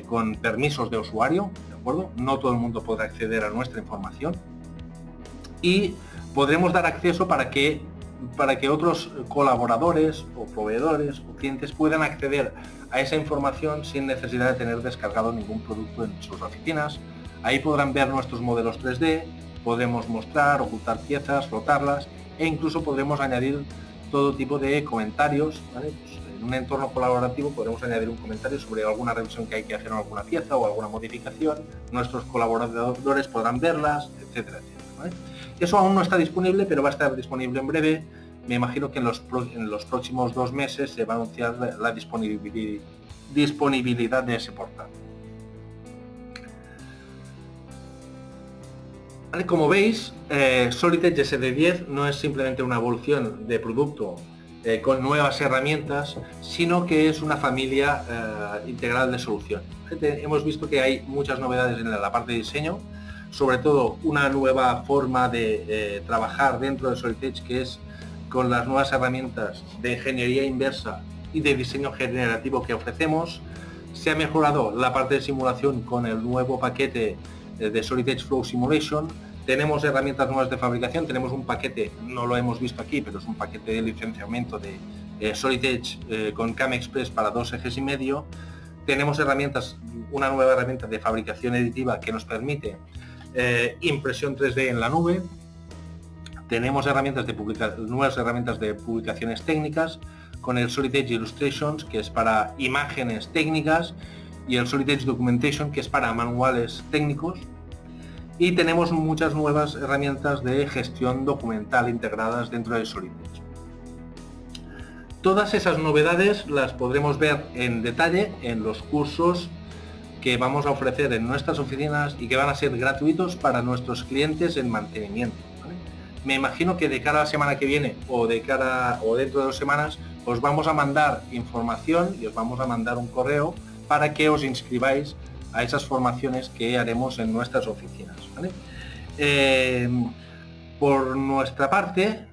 con permisos de usuario, ¿de acuerdo? No todo el mundo podrá acceder a nuestra información y podremos dar acceso para que otros colaboradores o proveedores o clientes puedan acceder a esa información sin necesidad de tener descargado ningún producto en sus oficinas. Ahí podrán ver nuestros modelos 3D, podremos mostrar, ocultar piezas, rotarlas e incluso podremos añadir todo tipo de comentarios, ¿vale? Pues en un entorno colaborativo podremos añadir un comentario sobre alguna revisión que hay que hacer en alguna pieza o alguna modificación. Nuestros colaboradores podrán verlas, etcétera, etcétera, ¿vale? Eso aún no está disponible, pero va a estar disponible en breve. Me imagino que en los próximos 2 meses se va a anunciar la disponibilidad de ese portal. Vale, como veis, Solid Edge SD10 no es simplemente una evolución de producto con nuevas herramientas, sino que es una familia integral de soluciones. Hemos visto que hay muchas novedades en la parte de diseño, sobre todo una nueva forma de trabajar dentro de Solid Edge, que es con las nuevas herramientas de ingeniería inversa y de diseño generativo que ofrecemos. Se ha mejorado la parte de simulación con el nuevo paquete de Solid Edge Flow Simulation. Tenemos herramientas nuevas de fabricación, tenemos un paquete, no lo hemos visto aquí, pero es un paquete de licenciamiento de Solid Edge con CAM Express para 2,5 ejes. Tenemos una nueva herramienta de fabricación editiva que nos permite impresión 3D en la nube. Tenemos nuevas herramientas de publicaciones técnicas con el Solid Edge Illustrations, que es para imágenes técnicas, y el Solid Edge Documentation, que es para manuales técnicos. Y tenemos muchas nuevas herramientas de gestión documental integradas dentro de Solid Edge. Todas esas novedades las podremos ver en detalle en los cursos que vamos a ofrecer en nuestras oficinas y que van a ser gratuitos para nuestros clientes en mantenimiento, ¿vale? Me imagino que de cara a la semana que viene o dentro de 2 semanas os vamos a mandar información y os vamos a mandar un correo para que os inscribáis a esas formaciones que haremos en nuestras oficinas, ¿vale? Por nuestra parte,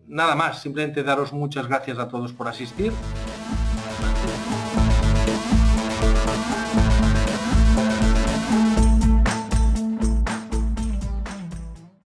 nada más, simplemente daros muchas gracias a todos por asistir